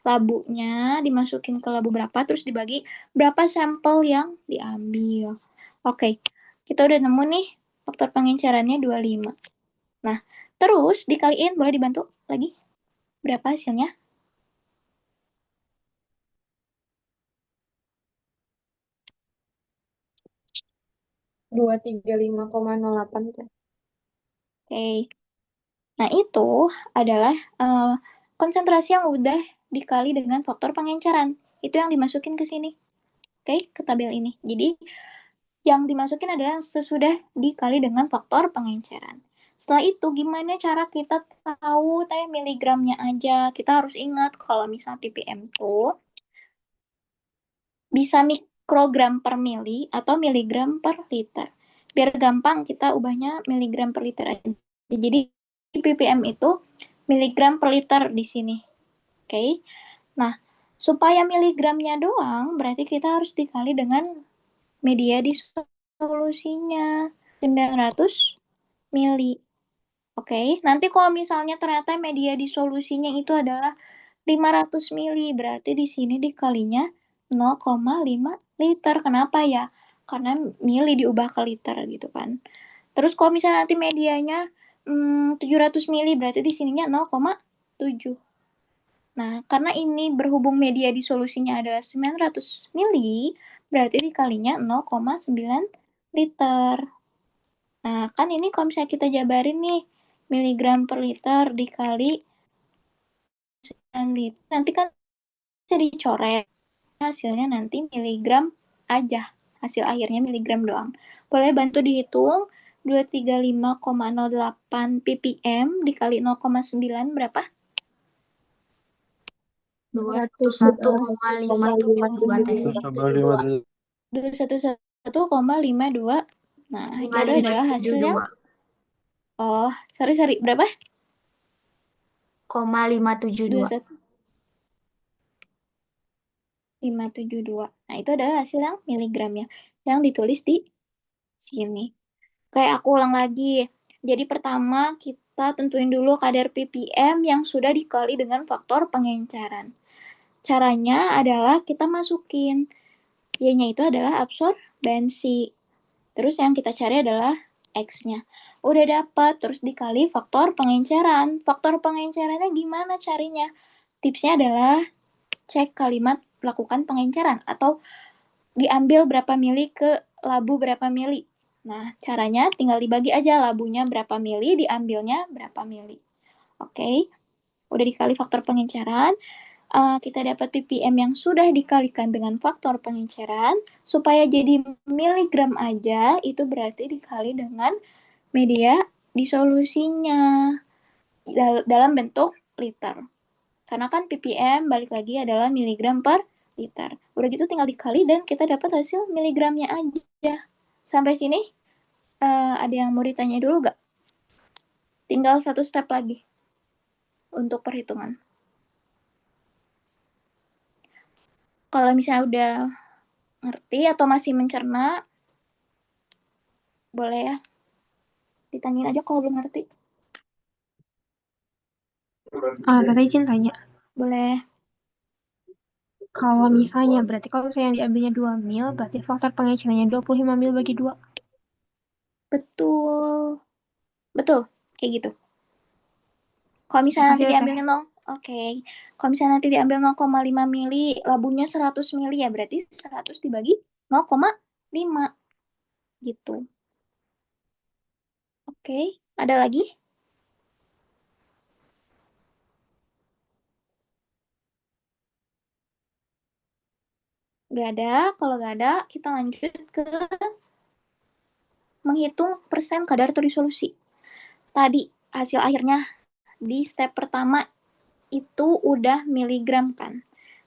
labunya, dimasukin ke labu berapa, terus dibagi berapa sampel yang diambil. Oke, kita udah nemu nih faktor pengencerannya 25. Nah, terus dikaliin, boleh dibantu lagi? Berapa hasilnya? $235,08. Oke. Nah, itu adalah konsentrasi yang udah dikali dengan faktor pengenceran. Itu yang dimasukin ke sini. Oke, ke tabel ini. Jadi, yang dimasukin adalah sesudah dikali dengan faktor pengenceran. Setelah itu, gimana cara kita tahu miligramnya aja? Kita harus ingat kalau misal ppm tuh bisa mikrogram per mili atau miligram per liter. Biar gampang, kita ubahnya miligram per liter aja. Jadi, ppm itu miligram per liter di sini. Oke. Nah, supaya miligramnya doang, berarti kita harus dikali dengan media disolusinya 900 mili. Oke, nanti kalau misalnya ternyata media disolusinya itu adalah 500 mili, berarti di sini dikalinya 0,5 liter. Kenapa ya? Karena mili diubah ke liter gitu kan. Terus kalau misalnya nanti medianya 700 mili, berarti di sininya 0,7. Nah, karena ini berhubung media disolusinya adalah 900 mili, berarti dikalinya 0,9 liter. Nah, kan ini kalau misalnya kita jabarin nih, miligram per liter dikali 9 liter, nanti kan bisa dicoret. Hasilnya nanti miligram aja. Hasil akhirnya miligram doang. Boleh bantu dihitung, 235,08 ppm dikali 0,9 berapa? 21,52 teh. 211,52. Nah, itu adalah hasilnya. Oh, sorry. Berapa? 572. 572. Nah, itu adalah hasil yang miligramnya. Yang ditulis di sini. Kayak aku ulang lagi. Jadi pertama kita tentuin dulu kadar ppm yang sudah dikali dengan faktor pengenceran. Caranya adalah kita masukin. Y-nya itu adalah absorbensi. Terus yang kita cari adalah X-nya. Udah dapat, terus dikali faktor pengenceran. Faktor pengencerannya gimana carinya? Tipsnya adalah cek kalimat lakukan pengenceran atau diambil berapa mili ke labu berapa mili. Nah, caranya tinggal dibagi aja labunya berapa mili, diambilnya berapa mili. Oke, udah dikali faktor pengenceran. Kita dapat ppm yang sudah dikalikan dengan faktor pengenceran, supaya jadi miligram aja, itu berarti dikali dengan media disolusinya dalam bentuk liter. Karena kan ppm balik lagi adalah miligram per liter. Udah gitu tinggal dikali dan kita dapat hasil miligramnya aja. Sampai sini ada yang mau ditanya dulu gak? Tinggal satu step lagi untuk perhitungan. Kalau misalnya udah ngerti atau masih mencerna, boleh ya ditanyain aja kalau belum ngerti. Tadi izin tanya. Boleh. Kalau misalnya, berarti kalau misalnya yang diambilnya 2 mil, berarti faktor pengencerannya 25 mil bagi 2. Betul, kayak gitu. Kalau misalnya nanti diambilnya 0, oke. Kalau misalnya nanti diambil 0,5 mili, labunya 100 mili ya, berarti 100 dibagi 0,5. Gitu. Oke, Ada lagi? Nggak ada. Kalau nggak ada, kita lanjut ke menghitung persen kadar terisolusi. Tadi hasil akhirnya di step pertama itu udah miligram kan.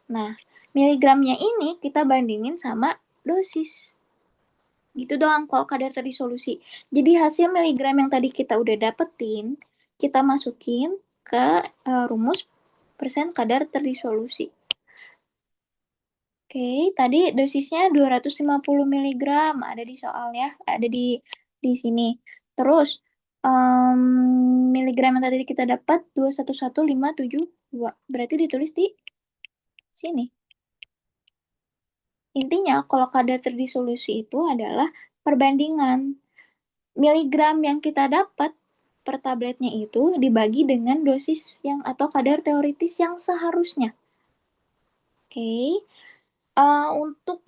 Nah, miligramnya ini kita bandingin sama dosis. Gitu doang kalau kadar terisolusi. Jadi hasil miligram yang tadi kita udah dapetin, kita masukin ke rumus persen kadar terisolusi. Oke, tadi dosisnya 250 mg ada di soal ya, ada di sini. Terus miligram yang tadi kita dapat 211572. Berarti ditulis di sini. Intinya kalau kadar terisolusi itu adalah perbandingan miligram yang kita dapat per tabletnya itu dibagi dengan dosis yang atau kadar teoritis yang seharusnya. Oke. Untuk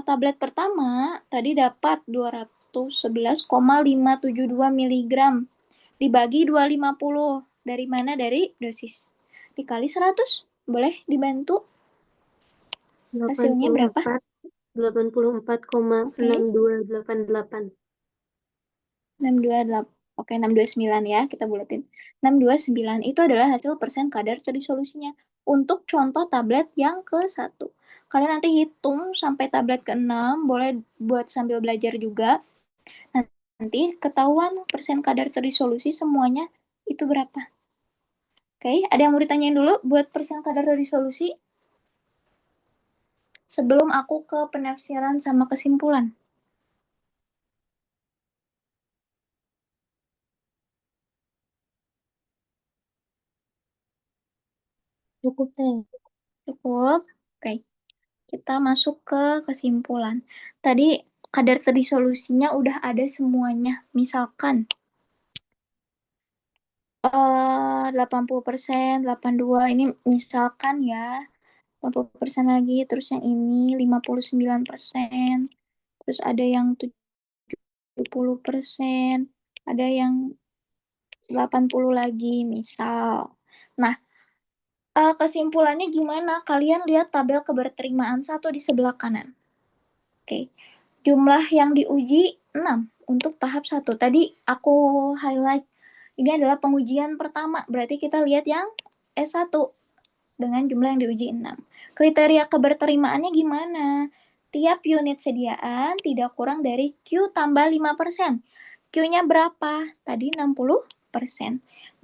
tablet pertama tadi dapat 211,572 mg dibagi 250. Dari mana? Dari dosis. Dikali 100. Boleh dibantu? Hasilnya berapa? 84,6288. 628. Oke, 629 ya, kita buletin. 629 itu adalah hasil persen kadar terisolusinya untuk contoh tablet yang ke-1. Kalian nanti hitung sampai tablet ke-6, boleh buat sambil belajar juga. Nanti ketahuan persen kadar terisolusi semuanya itu berapa. Oke, ada yang mau ditanyain dulu buat persen kadar terisolusi? Sebelum aku ke penafsiran sama kesimpulan. Cukup teh. Cukup. Oke. Kita masuk ke kesimpulan. Tadi kadar terisolusinya udah ada semuanya. Misalkan 80%, 82 ini misalkan ya. 80% lagi, terus yang ini 59%. Terus ada yang 70%, ada yang 80 lagi misal. Nah, kesimpulannya gimana? Kalian lihat tabel keberterimaan 1 di sebelah kanan. Oke. Jumlah yang diuji 6 untuk tahap 1. Tadi aku highlight. Ini adalah pengujian pertama. Berarti kita lihat yang S1 dengan jumlah yang diuji 6. Kriteria keberterimaannya gimana? Tiap unit sediaan tidak kurang dari Q tambah 5%. Q-nya berapa? Tadi 60%.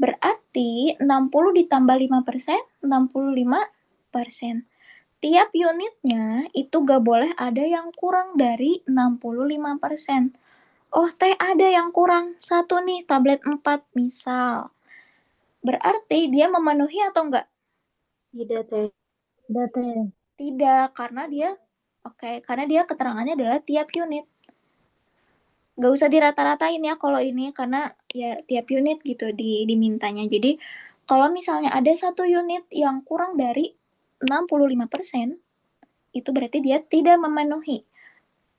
Berarti 60 ditambah 5%, 65%. Tiap unitnya itu gak boleh ada yang kurang dari 65%. Oh, teh ada yang kurang. 1 nih, tablet 4 misal. Berarti dia memenuhi atau enggak? Tidak, teh. Tidak, teh. Tidak, karena dia keterangannya adalah tiap unit. Gak usah dirata-ratain ya kalau ini, karena ya tiap unit gitu dimintanya. Jadi, kalau misalnya ada 1 unit yang kurang dari 65%, itu berarti dia tidak memenuhi.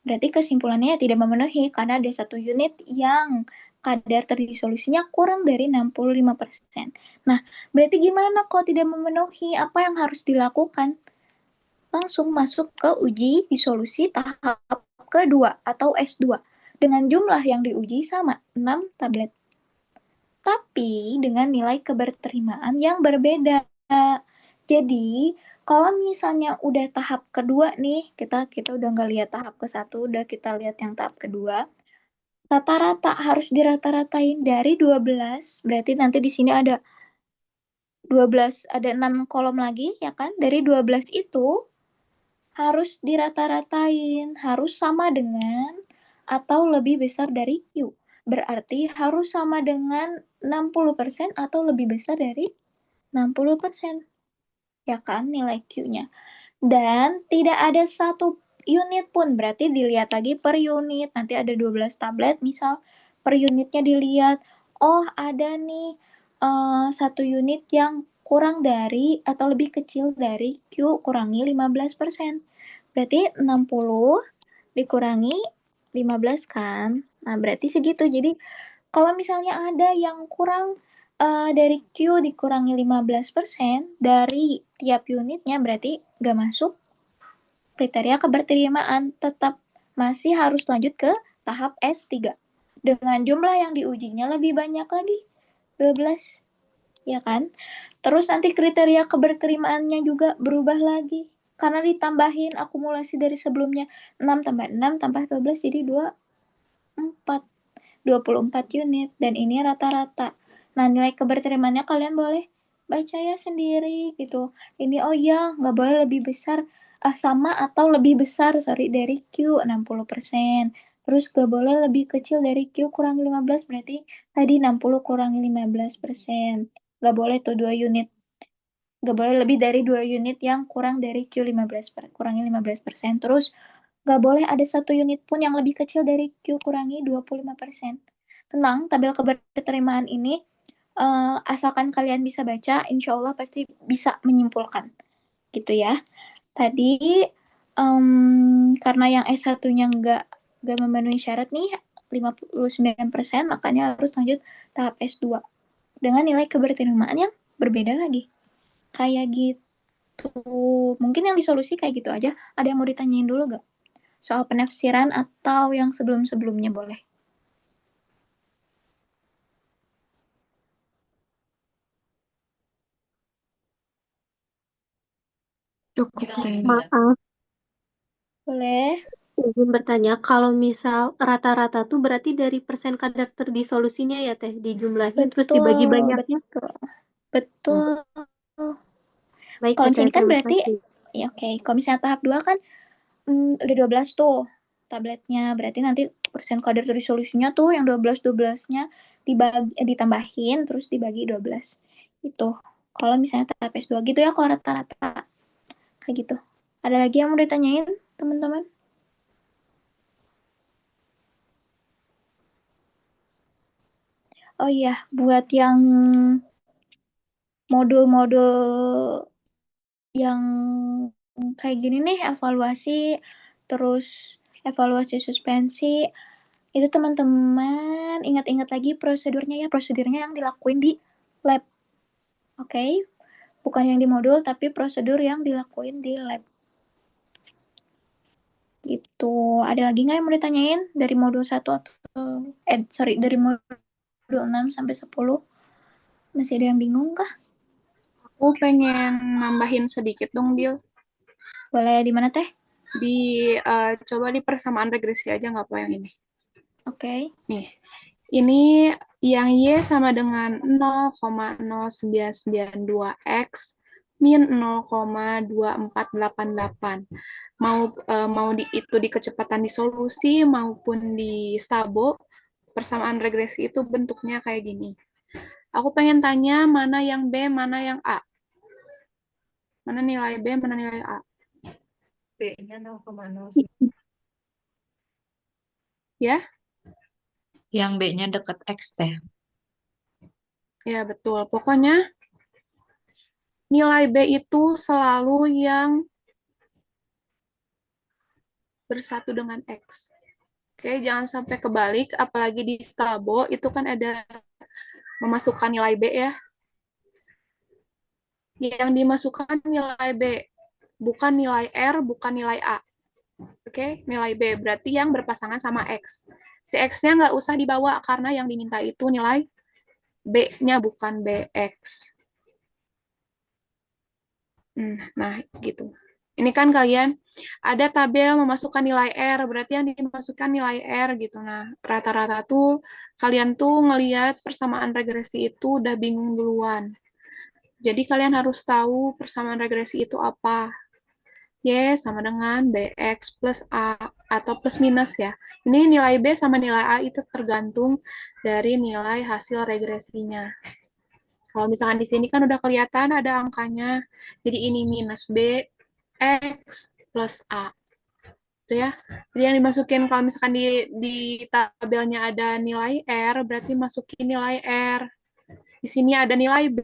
Berarti kesimpulannya tidak memenuhi karena ada 1 unit yang kadar terisolusinya kurang dari 65%. Nah, berarti gimana kalau tidak memenuhi? Apa yang harus dilakukan? Langsung masuk ke uji disolusi tahap kedua atau S2 dengan jumlah yang diuji sama 6 tablet. Tapi dengan nilai keberterimaan yang berbeda. Jadi, kalau misalnya udah tahap kedua nih, kita udah nggak lihat tahap ke-1, udah kita lihat yang tahap kedua. Rata-rata harus dirata-ratain dari 12, berarti nanti di sini ada 12, ada 6 kolom lagi ya kan? Dari 12 itu harus dirata-ratain, harus sama dengan atau lebih besar dari Q. Berarti harus sama dengan 60% atau lebih besar dari 60%. Ya kan nilai Q-nya. Dan tidak ada 1 unit pun, berarti dilihat lagi per unit. Nanti ada 12 tablet, misal per unitnya dilihat, oh ada nih 1 unit yang kurang dari atau lebih kecil dari Q, kurangi 15%. Berarti 60 dikurangi 15 kan? Nah, berarti segitu. Jadi Kalau misalnya ada yang kurang dari Q dikurangi 15% dari tiap unitnya, berarti nggak masuk kriteria keberterimaan, tetap masih harus lanjut ke tahap S3. Dengan jumlah yang diujinya lebih banyak lagi, 12. Ya kan? Terus nanti kriteria keberterimaannya juga berubah lagi. Karena ditambahin akumulasi dari sebelumnya 6 tambah 6 tambah 12 jadi 24 unit. Dan ini rata-rata. Nah, nilai keberterimaannya kalian boleh baca ya sendiri gitu. Ini oh ya, nggak boleh lebih besar, sama atau lebih besar, dari Q 60%. Terus nggak boleh lebih kecil dari Q kurangi 15, berarti tadi 60 kurangi 15%. Nggak boleh tuh 2 unit. Nggak boleh lebih dari 2 unit yang kurang dari Q 15, kurangi 15%. Terus nggak boleh ada 1 unit pun yang lebih kecil dari Q kurangi 25%. Tenang, tabel keberterimaan ini asalkan kalian bisa baca, insya Allah pasti bisa menyimpulkan. Gitu ya. Tadi karena yang S1-nya nggak memenuhi syarat nih, 59%, makanya harus lanjut tahap S2 dengan nilai keberterimaan yang berbeda lagi. Kayak gitu. Mungkin yang disolusi kayak gitu aja. Ada yang mau ditanyain dulu nggak? Soal penafsiran atau yang sebelum-sebelumnya boleh. Cukup. Maaf, Boleh. izin bertanya, kalau misal rata-rata tuh berarti dari persen kadar terdisolusinya ya Teh, dijumlahin terus dibagi banyaknya. Betul. Baik Kalau ya Teh, misalnya kan terima berarti, kasih. ya oke. Kalau misalnya tahap 2 kan udah 12 tuh tabletnya. Berarti nanti persen kadar terdisolusinya tuh yang 12-12-nya ditambahin terus dibagi 12. Itu. Kalau misalnya tahap S2 gitu ya, kalau rata-rata. Kayak gitu. Ada lagi yang mau ditanyain, teman-teman? Oh iya, buat yang modul-modul yang kayak gini nih, evaluasi, terus evaluasi suspensi, itu teman-teman ingat-ingat lagi prosedurnya ya, prosedurnya yang dilakuin di lab. Oke? Bukan yang di modul, tapi prosedur yang dilakuin di lab. Gitu. Ada lagi nggak yang mau ditanyain dari modul 1 atau dari modul 6 sampai 10? Masih ada yang bingung kah? Aku pengen nambahin sedikit dong, Dil. Boleh di mana, Teh? Coba di persamaan regresi aja nggak apa yang ini. Oke. Nih, ini yang Y sama dengan 0,0992X min 0,2488. Mau itu di kecepatan disolusi maupun di Stabo, persamaan regresi itu bentuknya kayak gini. Aku pengen tanya mana yang B, mana yang A. Mana nilai B, mana nilai A. B-nya 0,0. Ya? Yang B-nya dekat X teh. Ya, betul. Pokoknya nilai B itu selalu yang bersatu dengan X. Oke, jangan sampai kebalik, apalagi di Stabo itu kan ada memasukkan nilai B ya. Yang dimasukkan nilai B, bukan nilai R, bukan nilai A. Oke, nilai B berarti yang berpasangan sama X. Si X-nya nggak usah dibawa karena yang diminta itu nilai B-nya bukan BX. Nah, gitu. Ini kan kalian ada tabel memasukkan nilai R, berarti yang dimasukkan nilai R gitu. Nah, rata-rata tuh kalian tuh ngelihat persamaan regresi itu udah bingung duluan. Jadi kalian harus tahu persamaan regresi itu apa. Y sama dengan BX plus A atau plus minus ya. Ini nilai B sama nilai A itu tergantung dari nilai hasil regresinya. Kalau misalkan di sini kan udah kelihatan ada angkanya. Jadi ini minus B X plus A. Itu ya. Jadi yang dimasukin kalau misalkan di tabelnya ada nilai R, berarti masukin nilai R. Di sini ada nilai B,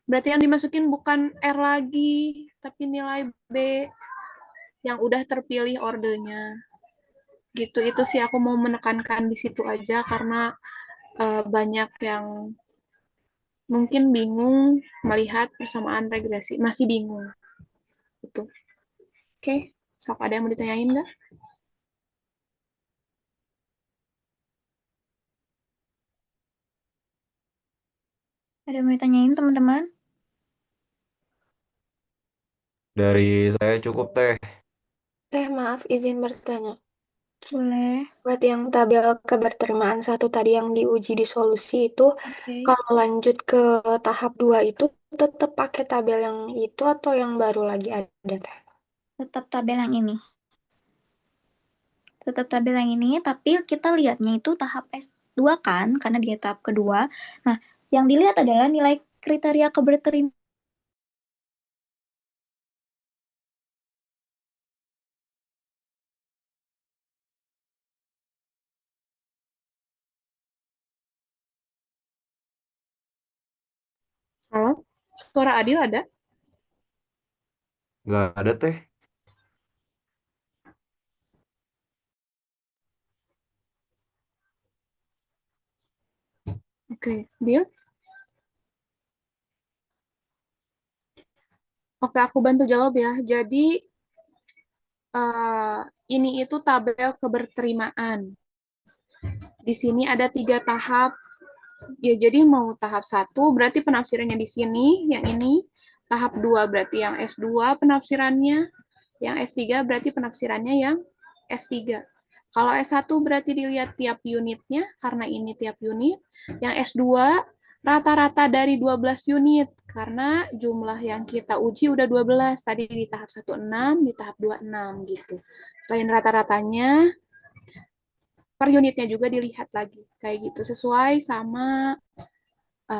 berarti yang dimasukin bukan R lagi, tapi nilai B yang udah terpilih ordernya. Gitu, itu sih aku mau menekankan di situ aja karena banyak yang mungkin bingung melihat persamaan regresi, masih bingung. Gitu. Oke, sok ada yang mau ditanyain nggak? Ada yang mau ditanyain teman-teman? Dari saya cukup teh. Teh, maaf izin bertanya. Boleh. Berarti yang tabel keberterimaan 1 tadi yang diuji di solusi itu, kalau lanjut ke tahap 2 itu tetap pakai tabel yang itu atau yang baru lagi ada, Teh? Tetap tabel yang ini. Tetap tabel yang ini, tapi kita lihatnya itu tahap S2 kan, karena dia tahap kedua. Nah, yang dilihat adalah nilai kriteria keberterimaan. Halo, suara Adil ada? Nggak ada teh. Oke, Bill? Oke, aku bantu jawab ya. Jadi, ini itu tabel keberterimaan. Di sini ada 3 tahap. Ya, jadi mau tahap 1 berarti penafsirannya di sini, yang ini. Tahap 2 berarti yang S2 penafsirannya. Yang S3 berarti penafsirannya yang S3. Kalau S1 berarti dilihat tiap unitnya, karena ini tiap unit. Yang S2 rata-rata dari 12 unit, karena jumlah yang kita uji udah 12. Tadi di tahap 1 6, di tahap 2 6 gitu. Selain rata-ratanya, per unitnya juga dilihat lagi. Kayak gitu, sesuai sama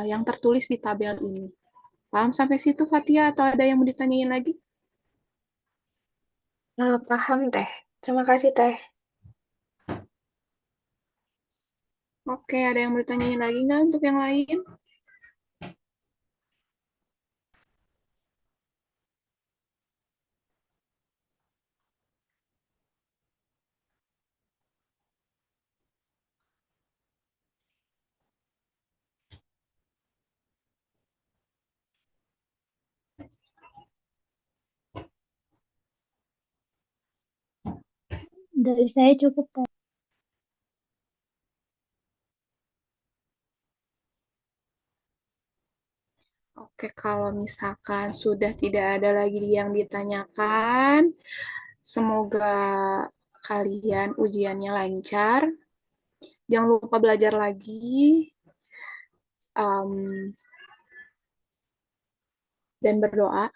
yang tertulis di tabel ini. Paham sampai situ, Fatia? Atau ada yang mau ditanyain lagi? Paham, Teh. Terima kasih, Teh. Oke, ada yang mau ditanyain lagi nggak untuk yang lain? Dari saya cukup, Teh. Oke, kalau misalkan sudah tidak ada lagi yang ditanyakan, semoga kalian ujiannya lancar. Jangan lupa belajar lagi. Dan berdoa,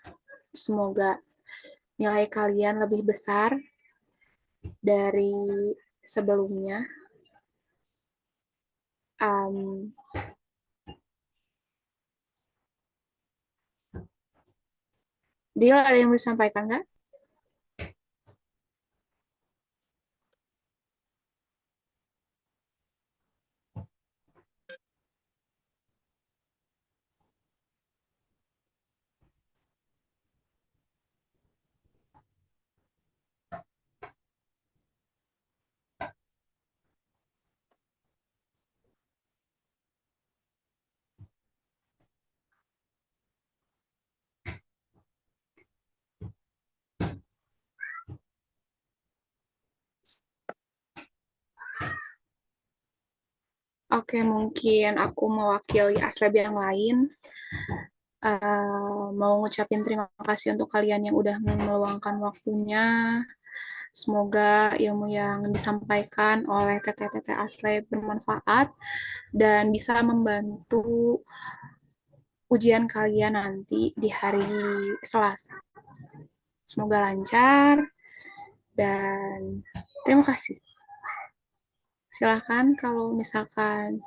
semoga nilai kalian lebih besar dari sebelumnya. Dia ada yang mau disampaikan nggak? Oke, mungkin aku mewakili Aslab yang lain. Mau ngucapin terima kasih untuk kalian yang udah meluangkan waktunya. Semoga ilmu yang disampaikan oleh Teteh-teteh Aslab bermanfaat dan bisa membantu ujian kalian nanti di hari Selasa. Semoga lancar dan terima kasih. Silahkan kalau misalkan